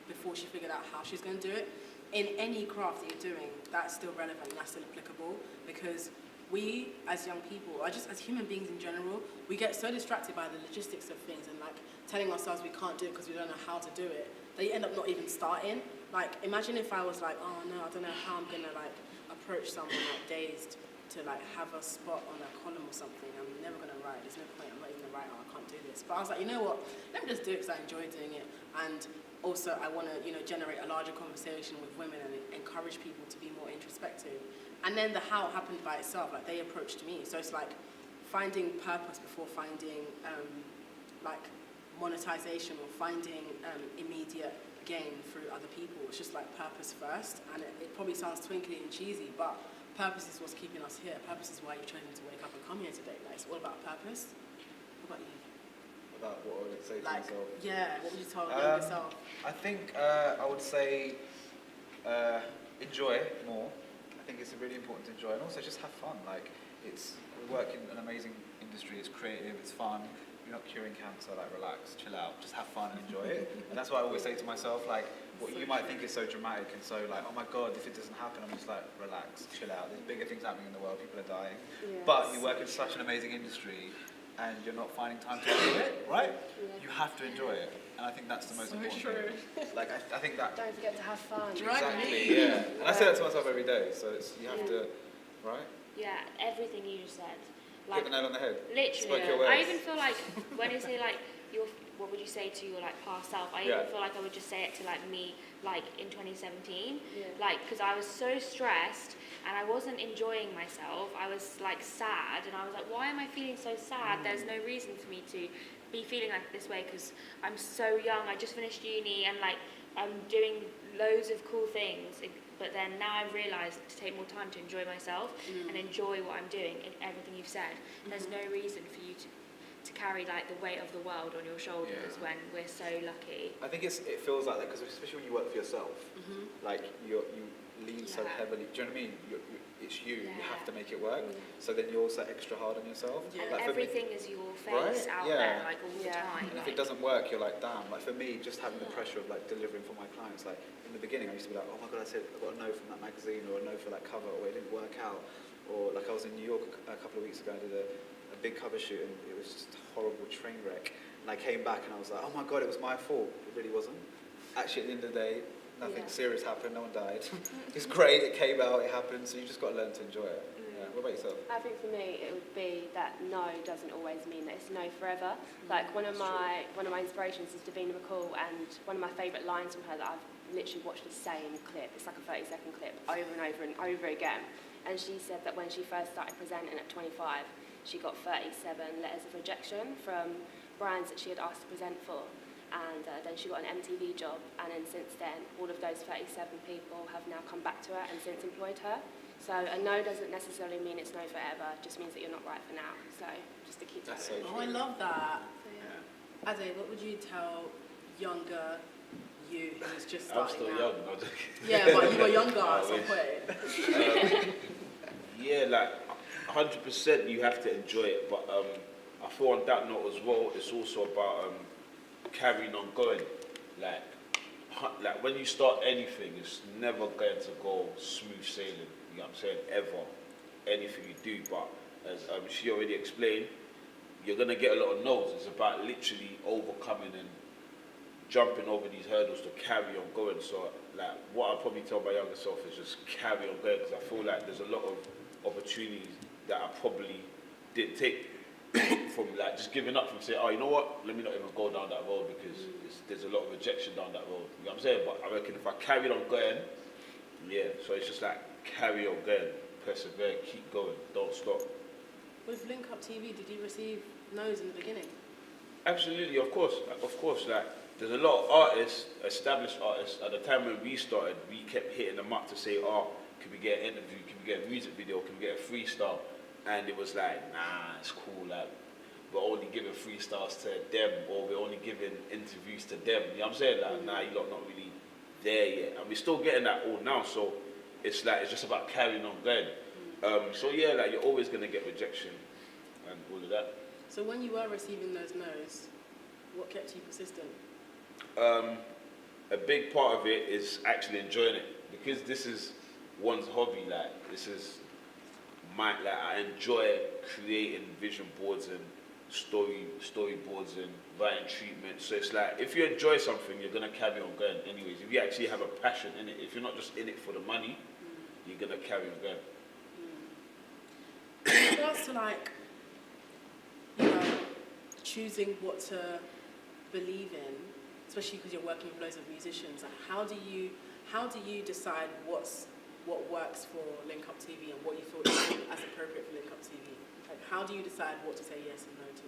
before she figured out how she's going to do it. In any craft that you're doing, that's still relevant and that's still applicable, because we, as young people, or just as human beings in general, we get so distracted by the logistics of things and like telling ourselves we can't do it because we don't know how to do it, that you end up not even starting. Like, imagine if I was like, oh no, I don't know how I'm gonna like approach someone like dazed to like have a spot on a column or something. I'm never gonna write. There's no point. I'm not even a writer. I can't do this. But I was like, you know what? Let me just do it because I enjoy doing it, and also I want to, you know, generate a larger conversation with women and encourage people to be more introspective. And then the how happened by itself. Like, they approached me. So it's like finding purpose before finding like monetization or finding immediate gain through other people. It's just like purpose first, and it probably sounds twinkly and cheesy, but purpose is what's keeping us here. Purpose is why you've chosen to wake up and come here today. Like, it's all about purpose. What about you? About what I would say to Like, myself. yeah, what would you tell yourself? I think I would say enjoy more. I think it's really important to enjoy, and also just have fun. Like, we work in an amazing industry. It's creative, it's fun. you're not curing cancer, like relax, chill out, just have fun and enjoy it. And that's what I always say to myself, like, what you might think is so dramatic and so like, oh my God, if it doesn't happen, I'm just like, relax, chill out. There's bigger things happening in the world, people are dying. Yeah. But you work in such an amazing industry and you're not finding time to enjoy it, right? Yeah. You have to enjoy it. And I think that's the most important thing. Like, I think that... Don't forget to have fun. Exactly, yeah. And I say that to myself every day, so it's, you have to, right? Yeah, everything you just said. Hit the nail on the head. Literally. Spoke your words. I even feel like when you say like what would you say to your like past self? I even feel like I would just say it to like me like in 2017, like because I was so stressed and I wasn't enjoying myself. I was like sad and I was like, why am I feeling so sad? There's no reason for me to be feeling like this way because I'm so young. I just finished uni and like I'm doing loads of cool things. But then now I've realised to take more time to enjoy myself and enjoy what I'm doing. Everything you've said, there's no reason for you to carry like the weight of the world on your shoulders when we're so lucky. I think it feels like that because especially when you work for yourself, like you lean so heavily. Do you know what I mean? It's you. You have to make it work. So then you're also extra hard on yourself. And like everything is your face out there like all the time. And if it doesn't work, you're like, damn. Like for me, just having the pressure of like delivering for my clients. Like in the beginning, I used to be like, oh my God, I got a no from that magazine or a no for that cover or it didn't work out. Or like I was in New York a couple of weeks ago and did a big cover shoot and it was just a horrible train wreck. And I came back and I was like, oh my God, it was my fault. It really wasn't. Actually, at the end of the day, nothing serious happened, no one died. It's great, it came out, it happened, so you just got to learn to enjoy it. Yeah. What about yourself? I think for me it would be that no doesn't always mean that it's no forever. Like one of my inspirations is Davina McCall, and one of my favourite lines from her that I've literally watched the same clip, it's like a 30-second clip, over and over and over again. And she said that when she first started presenting at 25, she got 37 letters of rejection from brands that she had asked to present for. And then she got an MTV job, and then since then, all of those 37 people have now come back to her and since employed her. So a no doesn't necessarily mean it's no forever, it just means that you're not right for now. So just to keep that. So oh, I love that. So, yeah. Ade, what would you tell younger you who's just I'm starting still out? young. Yeah, but you were younger at some point. Yeah, like 100% you have to enjoy it, but I feel on that note as well, it's also about carrying on going. Like when you start anything, it's never going to go smooth sailing, you know what I'm saying, ever, anything you do, but as she already explained, you're going to get a lot of no's. It's about literally overcoming and jumping over these hurdles to carry on going. So like what I'll probably tell my younger self is just carry on going, because I feel like there's a lot of opportunities that I probably didn't take from like just giving up, from saying, oh, you know what, let me not even go down that road because there's a lot of rejection down that road, you know what I'm saying? But I reckon if I carried on going, so it's just like carry on going, persevere, keep going, don't stop. With Link Up TV, did you receive no's in the beginning? Absolutely, of course, like there's a lot of artists, established artists, at the time when we started, we kept hitting them up to say, oh, can we get an interview, can we get a music video, can we get a freestyle? And it was like, nah, it's cool, like, we're only giving freestyles to them, or we're only giving interviews to them, you know what I'm saying? Like, nah, you lot not really there yet. And we're still getting that all now, so it's like, it's just about carrying on going. So yeah, like, you're always gonna get rejection and all of that. So when you were receiving those no's, what kept you persistent? A big part of it is actually enjoying it, because this is one's hobby, like, this is I enjoy creating vision boards and storyboards and writing treatments. So it's like, if you enjoy something, you're gonna carry on going anyways. If you actually have a passion in it, if you're not just in it for the money, you're gonna carry on going. In regards to like, you know, choosing what to believe in, especially because you're working with loads of musicians, like how do you decide what works for Link Up TV and what you feel is as appropriate for Link Up TV? Like, how do you decide what to say yes and no to?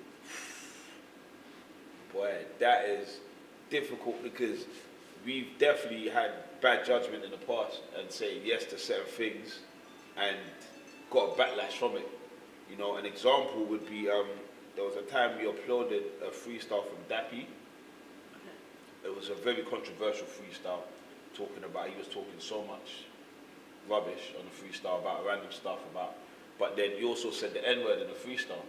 Boy, that is difficult, because we've definitely had bad judgment in the past and saying yes to certain things and got a backlash from it. You know, an example would be there was a time we uploaded a freestyle from Dappy. It was a very controversial freestyle, he was talking so much rubbish on the freestyle about random stuff but then he also said the N-word in the freestyle.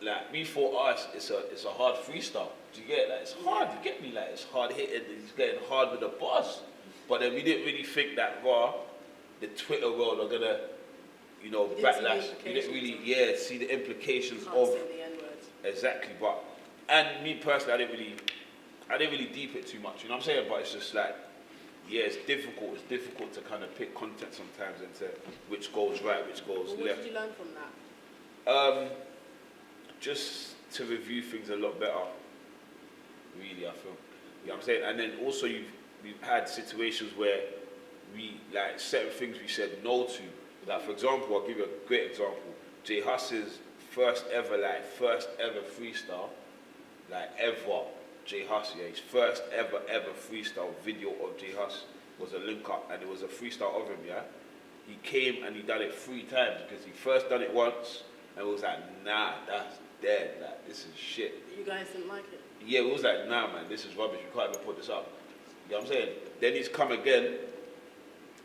like we thought us, it's a hard freestyle. Do you get it? Like it's hard. You get me? Like it's hard hitting. It's getting hard with the bars. But then we didn't really think that the Twitter world are gonna, backlash. We didn't really, see the implications Can't of say the N-word. exactly. But and me personally, I didn't really deep it too much. You know what I'm saying? But it's just like, it's difficult. It's difficult to kind of pick content sometimes into which goes right, which goes Well, what left. did you learn from that? Just to review things a lot better. Really, I feel. You know what I'm saying? And then also we've had situations where we like certain things we said no to. Like for example, I'll give you a great example. J Huss's first ever freestyle, like ever. J Huss, his first ever freestyle video of J Huss was a link up, and it was a freestyle of him, He came and he done it 3 times because he first done it once and it was like, nah, that's dead, like this is shit. You guys didn't like it? Yeah, it was like, nah man, this is rubbish, we can't even put this up. You know what I'm saying? Then he's come again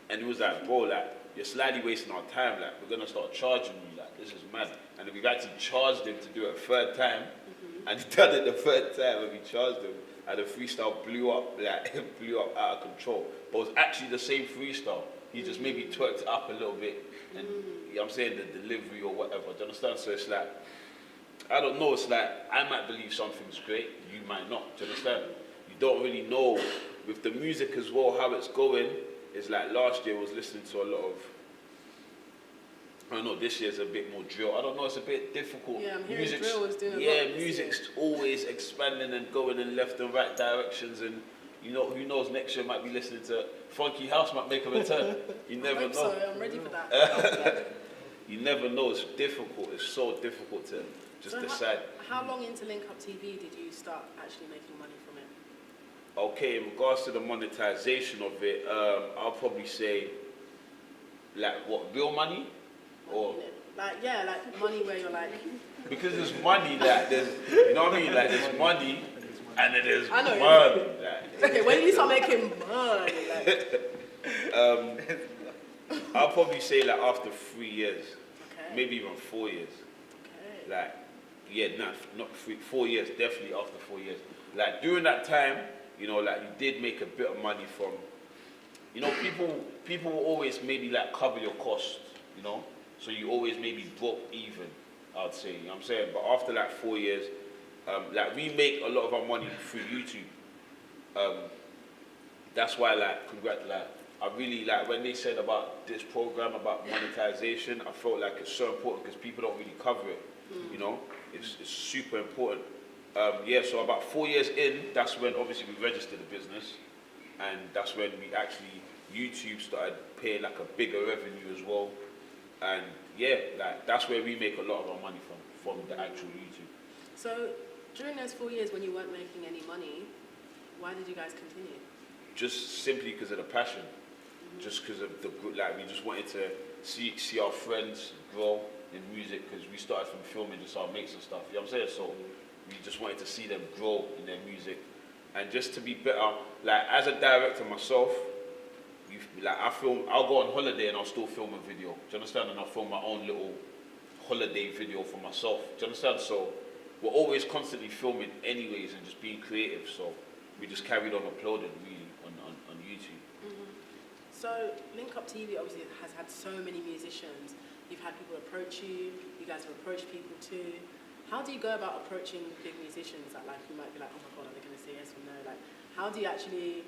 and he was like, bro, like, you're slightly wasting our time, like, we're gonna start charging you, like, this is mad. And then we've actually charged him to do it a 3rd time, and he done it the 3rd time and we charged him, and the freestyle blew up, like, it blew up out of control. But it was actually the same freestyle. He just maybe twerked it up a little bit, and you know what I'm saying, the delivery or whatever, do you understand? So it's like, I don't know, it's like, I might believe something's great, you might not, do you understand? You don't really know. With the music as well, how it's going, it's like last year I was listening to a lot of, I don't know, this year's a bit more drill. I don't know, it's a bit difficult. Yeah, I'm hearing drill is doing a lot this music's year. always expanding and going in left and right directions, and who knows, next year might be listening to Funky House might make a return. You never know. So I'm ready for that. You never know, it's difficult, it's so difficult to just decide. How long into Link Up TV did you start actually making money from it? Okay, in regards to the monetization of it, I'll probably say, like, what, real money? Or like money where you're like, because there's money, like, there's, you know what I mean? Like, there's money, and then there's I know, money. Like. okay, when you start making money, like, I'll probably say, like, after 3 years, okay. maybe even 4 years. Okay. Like, not 4 years, definitely after 4 years. Like, during that time, like, you did make a bit of money from, people will always maybe, like, cover your costs, so you always maybe broke even, I'd say, you know what I'm saying? But after, like, 4 years, like, we make a lot of our money through YouTube. That's why, like, I really, like, when they said about this program, about monetization, I felt like it's so important because people don't really cover it, It's super important. So about 4 years in, that's when obviously we registered the business, and that's when we actually, YouTube started paying like a bigger revenue as well, and like that's where we make a lot of our money from the actual YouTube. So during those 4 years when you weren't making any money, why did you guys continue? Just simply because of the passion, just because of we just wanted to see our friends grow in music, because we started from filming just our mates and stuff, you know what I'm saying? So we just wanted to see them grow in their music, and just to be better, like as a director myself, I'll go on holiday and I'll still film a video, do you understand? And I'll film my own little holiday video for myself, do you understand? So we're always constantly filming anyways and just being creative, so we just carried on uploading really on YouTube. So Link Up TV obviously has had so many musicians. You've had people approach you, you guys have approached people too. How do you go about approaching big musicians that like you might be like, oh my god, are they going to say yes or no? Like, how do you actually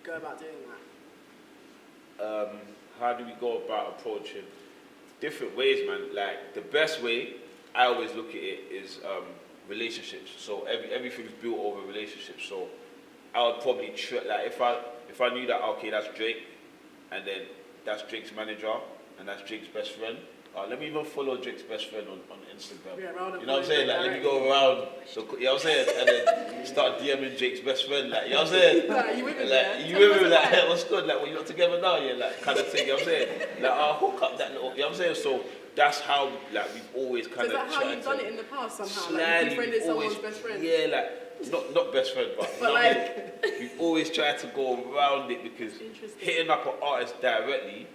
go about doing that? How do we go about approaching? Different ways, man. Like the best way, I always look at it, is relationships. So everything's built over relationships. So I would probably like if I knew that, okay, that's Drake, and then that's Drake's manager, and that's Drake's best friend. Let me even follow Drake's best friend on Instagram. Yeah, you know what I'm saying? Like, let me go around, so, you know what I'm saying? And then start DMing Drake's best friend, like, you know what I'm saying? Like, you with him, like, you with him, like, hey, what's good? Like, well, you're not together now, yeah, like, kind of thing, you know what I'm saying? Like, I'll hook up that little, you know what I'm saying? So that's how, like, we've always kind of. So is that how you've done it in the past somehow? Like, Slightly, you befriended someone's best friend? Yeah, like, not best friend, but you know what I mean? We've always tried to go around it, because hitting up an artist directly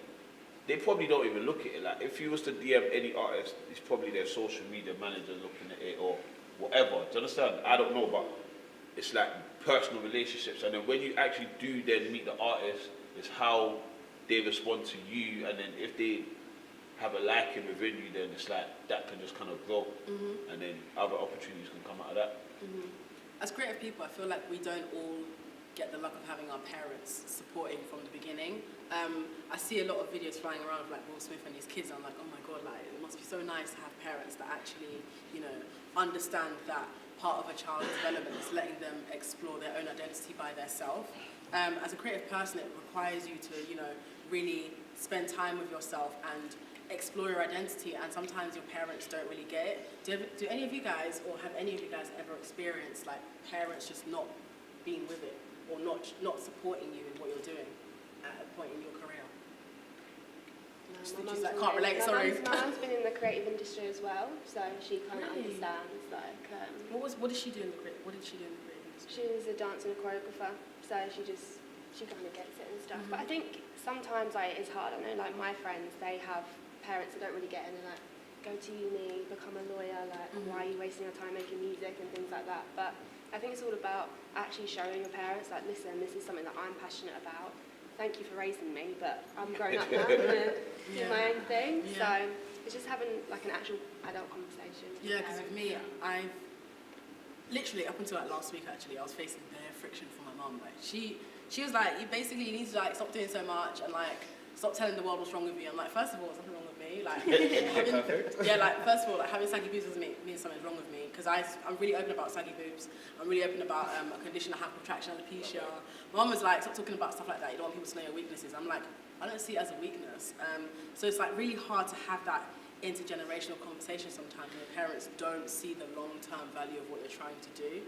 they probably don't even look at it. Like, if you was to DM any artist, it's probably their social media manager looking at it or whatever. Do you understand? I don't know, but it's like personal relationships. And then when you actually do then meet the artist, it's how they respond to you. And then if they have a liking within you, then it's like that can just kind of grow. And then other opportunities can come out of that. As creative people, I feel like we don't all get the luck of having our parents supporting from the beginning. I see a lot of videos flying around of like Will Smith and his kids. I'm like, oh my God, like it must be so nice to have parents that actually, you know, understand that part of a child's development is letting them explore their own identity by themselves. As a creative person, it requires you to, you know, really spend time with yourself and explore your identity, and sometimes your parents don't really get it. Do any of you guys, or have any of you guys ever experienced like parents just not being with it, or not supporting you in what you're doing at a point in your career? Snoochie's like, can't relate, sorry. My mum's been in the creative industry as well, so she kind of Really? understands. Like, What did she do in the creative? What did she do in the creative industry? she was a dancer and a choreographer, so she kind of gets it and stuff. But I think sometimes like it's hard. I know like my friends, they have parents that don't really get in and like go to uni, become a lawyer. Like, why are you wasting your time making music and things like that? But I think it's all about actually showing your parents, like, listen, this is something that I'm passionate about. Thank you for raising me, but I'm grown up now. I'm gonna do my own thing. Yeah. So it's just having like an actual adult conversation. with Yeah, your because with parents. me, I've literally up until like last week actually, I was facing bare friction from my mum. Like she was like, you need to like stop doing so much and like stop telling the world what's wrong with you. I'm like, first of all, there's nothing wrong with me. Like, first of all, like having saggy boobs doesn't mean something's wrong with me, because I'm really open about saggy boobs. I'm really open about a condition I have, protraction alopecia. My mum was like, stop talking about stuff like that. You don't want people to know your weaknesses. I'm like, I don't see it as a weakness. So it's like really hard to have that intergenerational conversation sometimes when your parents don't see the long-term value of what you're trying to do.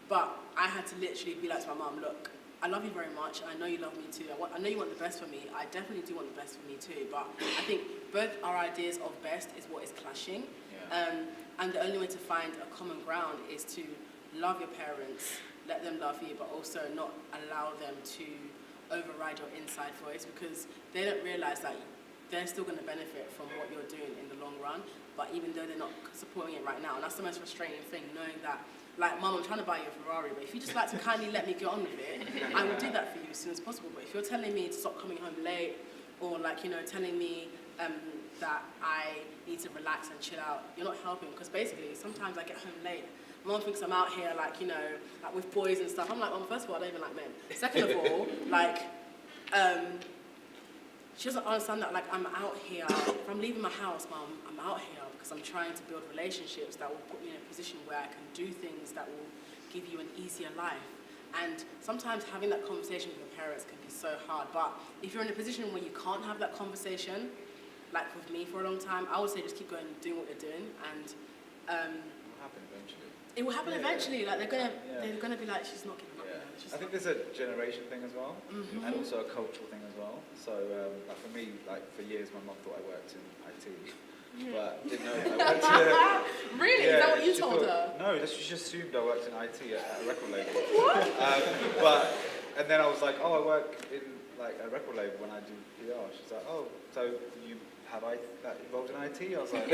But I had to literally be like to my mum, look, I love you very much, and I know you love me too. I know you want the best for me. I definitely do want the best for me too, but I think both our ideas of best is what is clashing. And the only way to find a common ground is to love your parents, let them love you, but also not allow them to override your inside voice, because they don't realize that they're still going to benefit from what you're doing in the long run, but even though they're not supporting it right now. And that's the most frustrating thing, knowing that, like, Mum, I'm trying to buy you a Ferrari, but if you just like to kindly let me get on with it, I will do that for you as soon as possible. But if you're telling me to stop coming home late, or like, you know, telling me that I need to relax and chill out, you're not helping, because basically sometimes I get home late. Mum thinks I'm out here like, you know, like with boys and stuff. I'm like, Mum, first of all, I don't even like men. Second of all, like, she doesn't understand that, like, I'm out here, if I'm leaving my house, Mum, I'm out here because I'm trying to build relationships that will put me in a position where I can do things that will give you an easier life. And sometimes having that conversation with your parents can be so hard, but if you're in a position where you can't have that conversation, like with me for a long time, I would say just keep going, doing what you're doing, and It will happen eventually. it will happen eventually. Like they're gonna be like, she's not giving up. Yeah. You know, she's I think not. there's a generation thing as well, and also a cultural thing as well. So, like for me, like for years, my mum thought I worked in IT, but didn't know I worked in. Really? Yeah, Is that what you she told thought- her? No, she just assumed I worked in IT at a record label. And then I was like, oh, I work in like a record label when I do PR. She's like, oh, so you have involved in IT? I was like,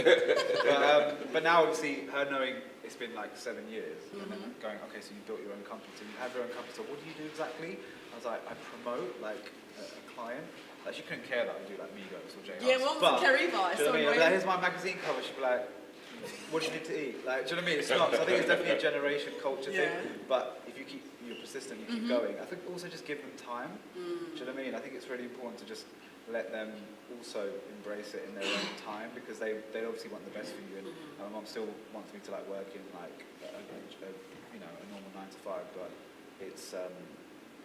but now obviously her knowing it's been like 7 years, and then going, okay, so you built your own company, so you have your own company, so what do you do exactly? I was like, I promote like a client. Like she couldn't care that I do like Migos or J. Yeah, Mum doesn't care either. It's so annoying. Like, here's my magazine cover. She'd be like, what do you need to eat? Like, do you know what I mean? It's not. So I think it's definitely a generation culture thing. But if you're persistent, you keep going. I think also just give them time. Do you know what I mean? I think it's really important to just let them also embrace it in their own time, because they obviously want the best for you. And my mum still wants me to like work in like a normal 9 to 5, but it's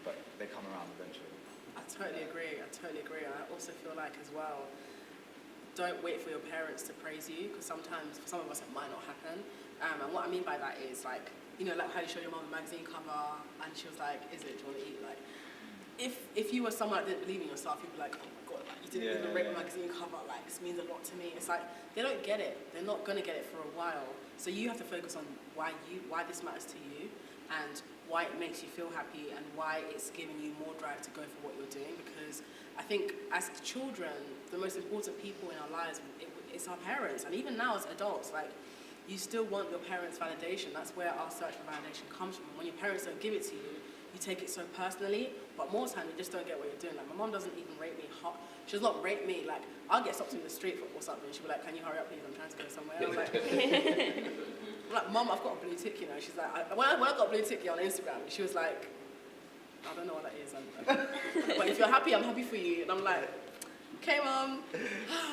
but they come around eventually. I totally agree. And I also feel like as well, don't wait for your parents to praise you, because sometimes for some of us it might not happen. And what I mean by that is like, you know, like how you show your mum a magazine cover and she was like, is it, do you want to eat? Like, if you were someone that didn't believe in yourself, you'd be like, oh my God, like you didn't even rate a magazine cover, like this means a lot to me. It's like, they don't get it. They're not going to get it for a while. So you have to focus on why this matters to you and why it makes you feel happy and why it's giving you more drive to go for what you're doing. Because I think as children, the most important people in our lives, it's our parents. And even now as adults, like, you still want your parents' validation. That's where our search for validation comes from. When your parents don't give it to you, you take it so personally, but more time you just don't get what you're doing. Like, my mom doesn't even rate me hot. She does not rate me. Like, I'll get stopped in the street or something, and she'll be like, can you hurry up please, I'm trying to go somewhere. I'm like, Mom, I've got a blue tick, you know. She's like, when I got a blue tick on Instagram, she was like, I don't know what that is. But if you're happy, I'm happy for you. And I'm like, okay, Mom.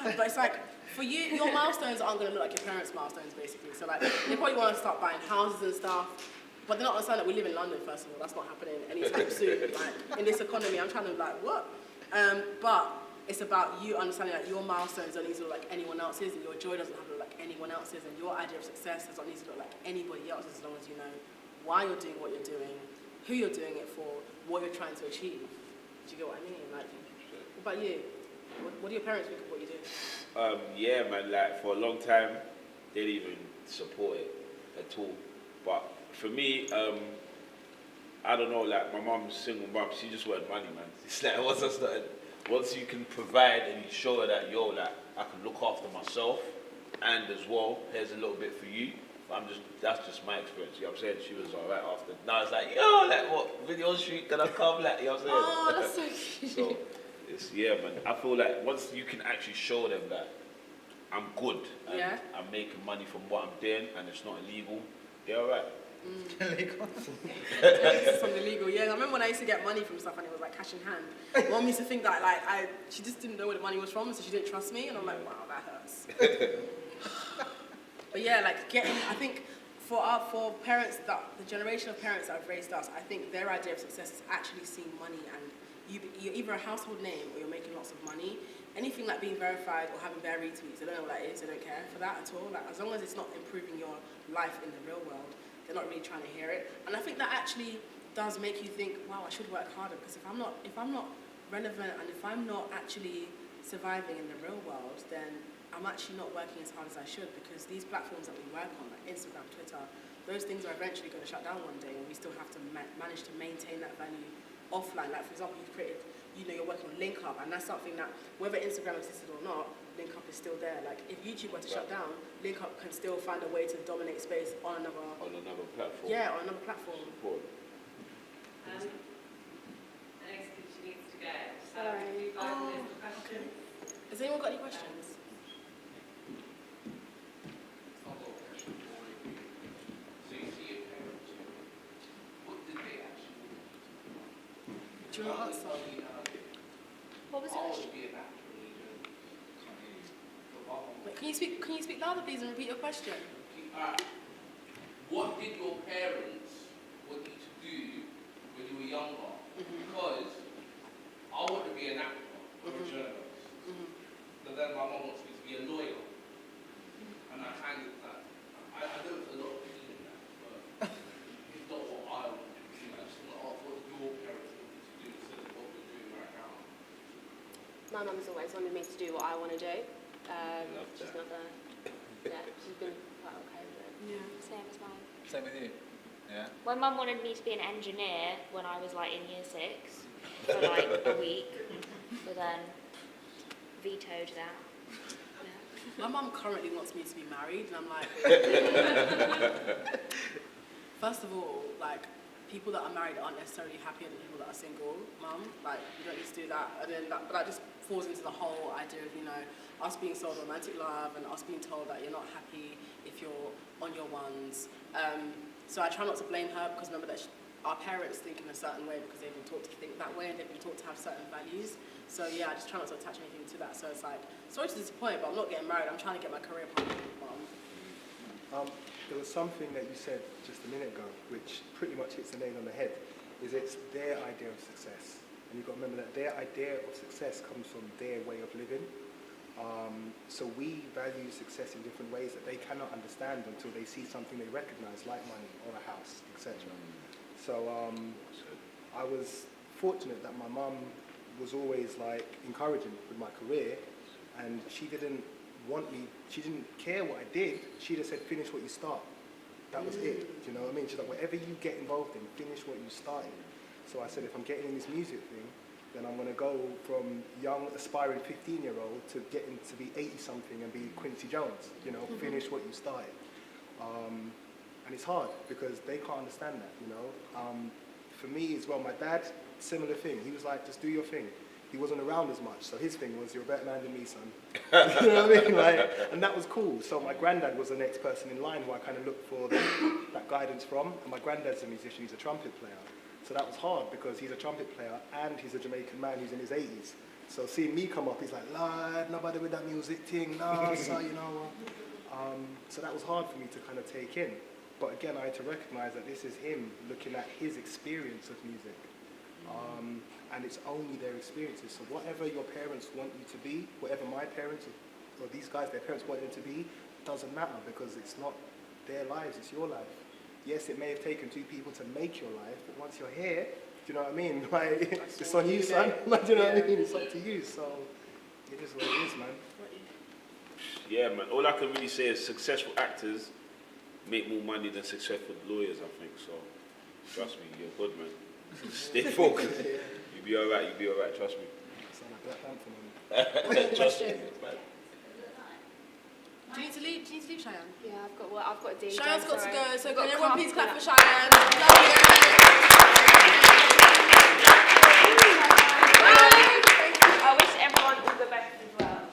But it's like, for you, your milestones aren't going to look like your parents' milestones, basically. So, like, they probably want to start buying houses and stuff, but they're not understanding that we live in London, first of all. That's not happening anytime soon. Like, in this economy, I'm trying to, like, what? But it's about you understanding that your milestones don't need to look like anyone else's, and your joy doesn't have to look like anyone else's, and your idea of success does not need to look like anybody else's, as long as you know why you're doing what you're doing, who you're doing it for, what you're trying to achieve. Do you get what I mean? Like, what about you? What do your parents think of what you do? Yeah, man, like, for a long time, they didn't even support it at all. But for me, I don't know, like, my mum's single mum, she just wanted money, man. It's like, once you can provide and you show her that, yo, like, I can look after myself, and as well, here's a little bit for you. That's just my experience, you know what I'm saying? She was alright after. Now it's like, yo, like, what, video shoot, can I come, like, you know what I'm saying? Oh, that's so cute. So, it's, yeah, man, I feel like once you can actually show them that I'm good, and I'm making money from what I'm doing, and it's not illegal, they're alright. From illegal, yeah. I remember when I used to get money from stuff and it was like cash in hand. Mom used to think that like she just didn't know where the money was from, so she didn't trust me, and I'm like, wow, that hurts. But yeah, like I think for parents, that the generation of parents that have raised us, I think their idea of success is actually seeing money, and you're either a household name or you're making lots of money. Anything like being verified or having bare retweets, they don't know what that is, they don't care for that at all. Like, as long as it's not improving your life in the real world, they're not really trying to hear it. And I think that actually does make you think, wow, I should work harder, because if I'm not relevant and if I'm not actually surviving in the real world, then I'm actually not working as hard as I should, because these platforms that we work on, like Instagram, Twitter, those things are eventually going to shut down one day, and we still have to manage to maintain that value offline. Like, for example, you've created, you're working on Link Up, and that's something that, whether Instagram existed or not, Link Up is still there. Like, if YouTube were to shut down, Link Up can still find a way to dominate space on another platform. Yeah, on another platform. Next, she needs to go. So, Sorry. question. Has anyone got any questions? Do you want to answer? What was the question? Wait, can you speak louder, please, and repeat your question? What did your parents want you to do when you were younger? Because I want to be an actor or a journalist, but then my mum wants me to be a lawyer, and I kind of I don't a lot of people in that, but it's not what I want to do. I just want to ask what your parents want you to do instead of what you're doing right now. My mum's always wanted me to do what I want to do. She's never, she's been quite okay with it. Yeah. Same as mine. Same with you? Yeah? My mum wanted me to be an engineer when I was like in year 6 for like a week, but then vetoed that. Yeah. My mum currently wants me to be married, and I'm like, first of all, like, people that are married aren't necessarily happier than people that are single, Mum. Like, you don't need to do that. And then that just falls into the whole idea of, us being sold romantic love and us being told that you're not happy if you're on your ones. So I try not to blame her, because remember that our parents think in a certain way because they've been taught to think that way and they've been taught to have certain values. So yeah, I just try not to attach anything to that. So it's like, sorry to disappoint, but I'm not getting married. I'm trying to get my career partner, Mum. There was something that you said just a minute ago, which pretty much hits the nail on the head, is it's their idea of success. And you've got to remember that their idea of success comes from their way of living. So we value success in different ways that they cannot understand until they see something they recognize, like money or a house, etc. So I was fortunate that my mum was always like encouraging with my career, and she didn't want me, she didn't care what I did, she just said finish what you start. That was it. Do you know what I mean? She's like, whatever you get involved in, finish what you started. So I said, if I'm getting in this music thing, then I'm going to go from young, aspiring 15-year-old to getting to be 80-something and be Quincy Jones, you know, finish what you started. And it's hard because they can't understand that, you know. For me as well, my dad, similar thing. He was like, just do your thing. He wasn't around as much, so his thing was, you're a better man than me, son. You know what I mean? Like, and that was cool. So my granddad was the next person in line who I kind of looked for that guidance from. And my granddad's a musician, he's a trumpet player. So that was hard because he's a trumpet player and he's a Jamaican man who's in his 80s. So seeing me come up, he's like, Lord, nobody with that music thing, no, so you know. So that was hard for me to kind of take in. But again, I had to recognize that this is him looking at his experience of music. And it's only their experiences. So whatever your parents want you to be, whatever my parents or these guys, their parents want them to be, doesn't matter because it's not their lives, it's your life. Yes, it may have taken two people to make your life, but once you're here, do you know what I mean? Like, it's on you, son. Like, do you know what I mean? It's up to you. So it is what it is, man. Yeah, man. All I can really say is successful actors make more money than successful lawyers, I think. So trust me, you're good, man. Stay focused. You'll be alright, trust me. Sound like Black Panther, man. Trust me, man. Do you need to leave, Cheyenne? Yeah, I've got a DJ. Cheyenne's got to go, so I've can got everyone car please clap for pull-up. Cheyenne? Love you. Bye. I wish everyone all the best as well.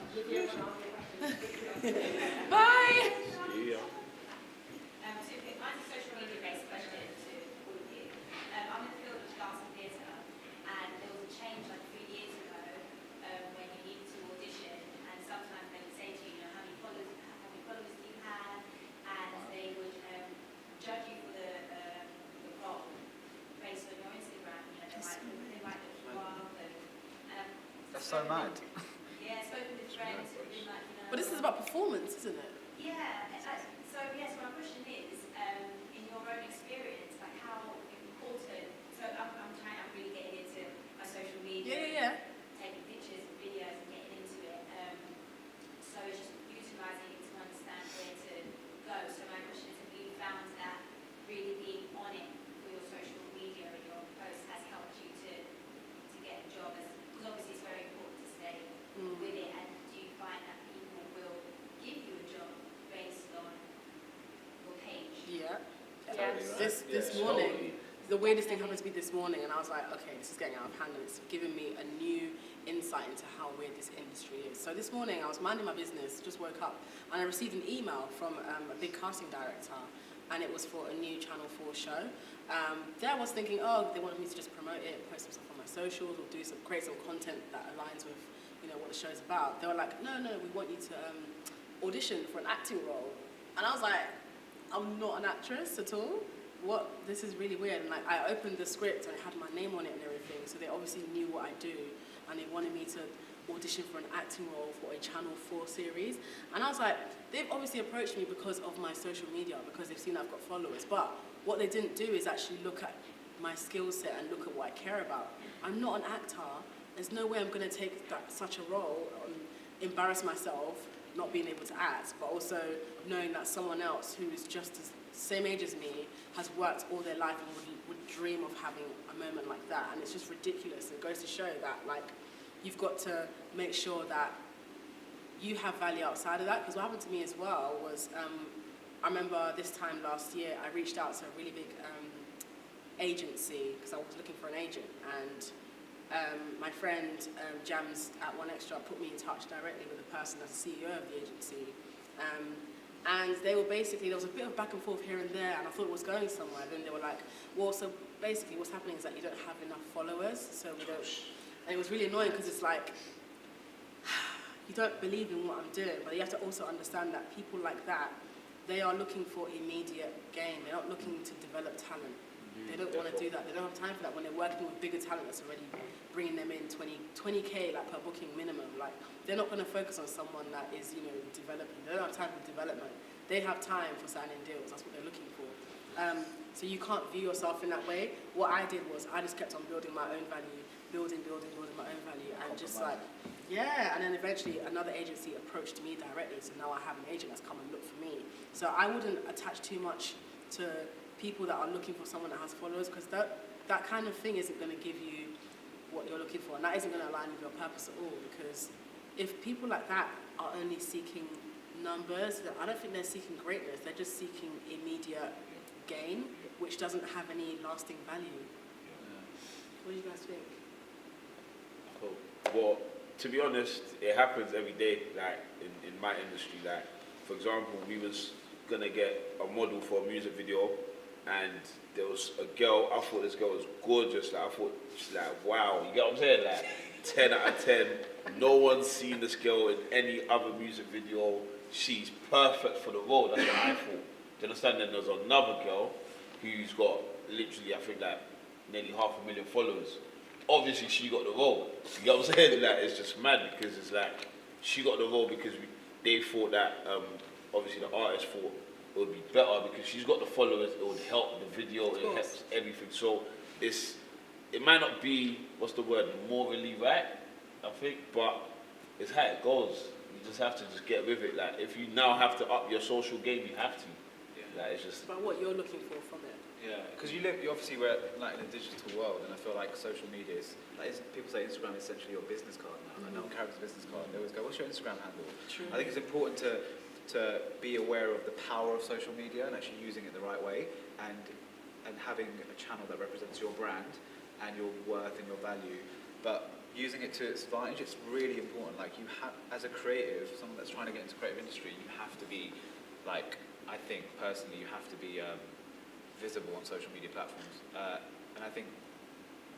Bye. Yeah. Mine's a social media based question to all of you. I'm in the field of dance and theatre, and there was a change like 3 years ago when you needed to audition, and sometimes they would say to you, how many followers do you have, and they would judge you for the role based on your Instagram. You know, they might look you up, and That's so mad. yeah, spoken with friends who've been like, you know. But this is about performance, isn't it? Yeah, so yes, my question is, in your own experience, like how important, so I'm really getting into my social media, Yeah. taking pictures and videos and getting into it, so it's just utilising it to understand where to go. So my question is, have you found that really being on it for your social media and your posts has helped you to get a job? Because obviously it's very important to stay with it, and do you find that people will give you a job based on your page? Yeah. Yes. This morning, the weirdest thing happened to me this morning, and I was like, okay, this is getting out of hand, and it's given me a new insight into how weird this industry is. So this morning, I was minding my business, just woke up, and I received an email from a big casting director, and it was for a new Channel 4 show. There I was thinking, oh, they wanted me to just promote it, post some stuff on my socials, or create some content that aligns with, you know, what the show's about. They were like, no, we want you to audition for an acting role. And I was like, I'm not an actress at all. What? This is really weird. And like, I opened the script and it had my name on it and everything, so they obviously knew what I do, and they wanted me to audition for an acting role for a Channel 4 series. And I was like, they've obviously approached me because of my social media, because they've seen I've got followers. But what they didn't do is actually look at my skill set and look at what I care about. I'm not an actor. There's no way I'm going to take such a role, embarrass myself, not being able to act, but also knowing that someone else who is just the same age as me has worked all their life and would dream of having a moment like that. And it's just ridiculous. It goes to show that, like, you've got to make sure that you have value outside of that. Because what happened to me as well was, I remember this time last year, I reached out to a really big agency because I was looking for an agent, and my friend Jams at One Extra put me in touch directly with the person that's the CEO of the agency. And they were basically, there was a bit of back and forth here and there, and I thought it was going somewhere. Then they were like, well, so basically what's happening is that you don't have enough followers, so we don't. And it was really annoying because it's like, you don't believe in what I'm doing, but you have to also understand that people like that, they are looking for immediate gain. They're not looking to develop talent. They don't want to do that. They don't have time for that when they're working with bigger talent that's already bringing them in 20K like per booking minimum. Like, they're not going to focus on someone that is, you know, developing. They don't have time for development. They have time for signing deals. That's what they're looking for. So you can't view yourself in that way. What I did was I just kept on building my own value, building my own value, and just like, yeah. And then eventually another agency approached me directly. So now I have an agent that's come and look for me. So I wouldn't attach too much to people that are looking for someone that has followers, because that kind of thing isn't going to give you what you're looking for, and that isn't going to align with your purpose at all. Because if people like that are only seeking numbers, I don't think they're seeking greatness. They're just seeking immediate gain, which doesn't have any lasting value. What do you guys think? Cool. Well, to be honest, it happens every day, like in my industry. Like, for example, we was gonna get a model for a music video, and there was a girl. I thought this girl was gorgeous. Like, I thought she's like, wow. You get what I'm saying? Like, 10 out of 10. No one's seen this girl in any other music video. She's perfect for the role. That's what I thought. Do you understand? Then there's another girl who's got literally, I think, like nearly 500,000 followers. Obviously, she got the role. You get what I'm saying? Like, it's just mad, because it's like she got the role because they thought that obviously the artist thought it would be better because she's got the followers. It would help the video. It helps everything. So it might not be, what's the word, morally right, I think, but it's how it goes. You just have to just get with it. Like, if you now have to up your social game, you have to. Like, it's just about what you're looking for from it. Yeah, because you obviously we're like in a digital world, and I feel like social media is, like, people say Instagram is essentially your business card now. Like, no one carries a business card. They always go, what's your Instagram handle? True. I think it's important to be aware of the power of social media and actually using it the right way, and having a channel that represents your brand and your worth and your value, but using it to its advantage. It's really important. Like, you have, as a creative, someone that's trying to get into the creative industry, you have to be, like, I think personally, you have to be visible on social media platforms. And I think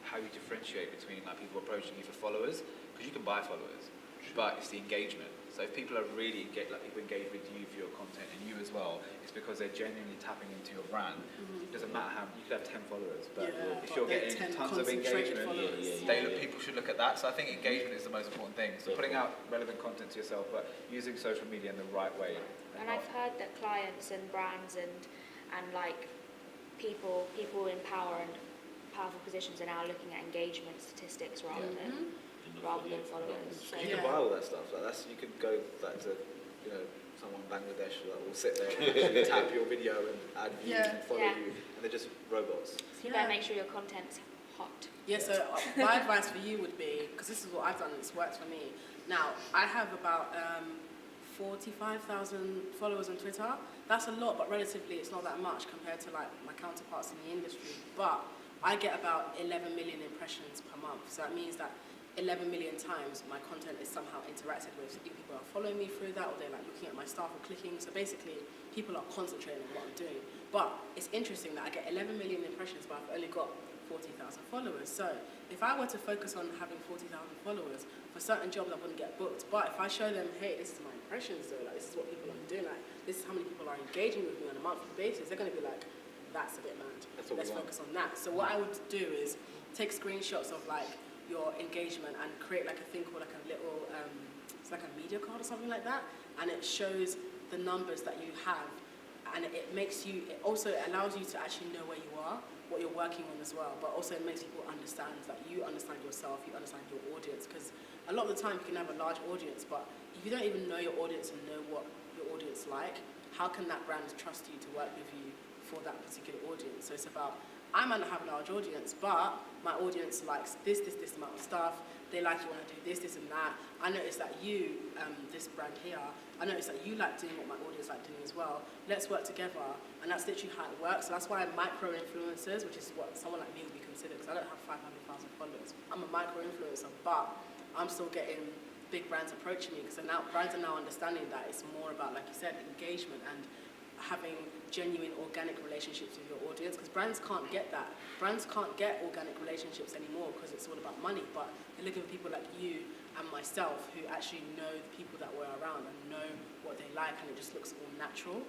how you differentiate between, like, people approaching you for followers, because you can buy followers, but it's the engagement. So if people are really people engage with you for your content, and you as well, it's because they're genuinely tapping into your brand. It doesn't matter how you could have 10 followers, but if you're getting tons of engagement, people should look at that. So I think engagement is the most important thing. So putting out relevant content to yourself, but using social media in the right way. And I've heard that clients and brands and like people in power and powerful positions are now looking at engagement statistics rather than followers. So You can buy all that stuff. Like, you could go back to, someone in Bangladesh that will sit there and tap your video and add views and follow you, and they're just robots. So you better make sure your content's hot. Yeah, so my advice for you would be, because this is what I've done and it's worked for me. Now, I have about 45,000 followers on Twitter. That's a lot, but relatively it's not that much compared to, like, my counterparts in the industry. But I get about 11 million impressions per month. So that means that 11 million times my content is somehow interacted with. So people are following me through that, or they're, like, looking at my stuff or clicking. So basically, people are concentrating on what I'm doing. But it's interesting that I get 11 million impressions, but I've only got 40,000 followers. So if I were to focus on having 40,000 followers, for certain jobs I wouldn't get booked. But if I show them, hey, this is my impressions though, like, this is what people are doing, like, this is how many people are engaging with me on a monthly basis, they're going to be like, that's a bit mad. Let's focus on that. So what I would do is take screenshots of, like, your engagement and create, like, a thing called, like, a little, it's like a media card or something like that, and it shows the numbers that you have, and it also allows you to actually know where you are, what you're working on as well, but also it makes people understand that you understand yourself, you understand your audience, because a lot of the time you can have a large audience, but if you don't even know your audience and know what your audience like, how can that brand trust you to work with you for that particular audience? So it's about, I might not have a large audience, but my audience likes this amount of stuff. They like you when I do this and that. I noticed that you, this brand here, I noticed that you like doing what my audience like doing as well. Let's work together. And that's literally how it works. So that's why micro-influencers, which is what someone like me would be considered, because I don't have 500,000 followers. I'm a micro-influencer, but I'm still getting big brands approaching me, because brands are now understanding that it's more about, like you said, engagement and having genuine organic relationships with your audience, because brands can't get that. Brands can't get organic relationships anymore because it's all about money, but they're looking for people like you and myself who actually know the people that we're around and know what they like, and it just looks all natural.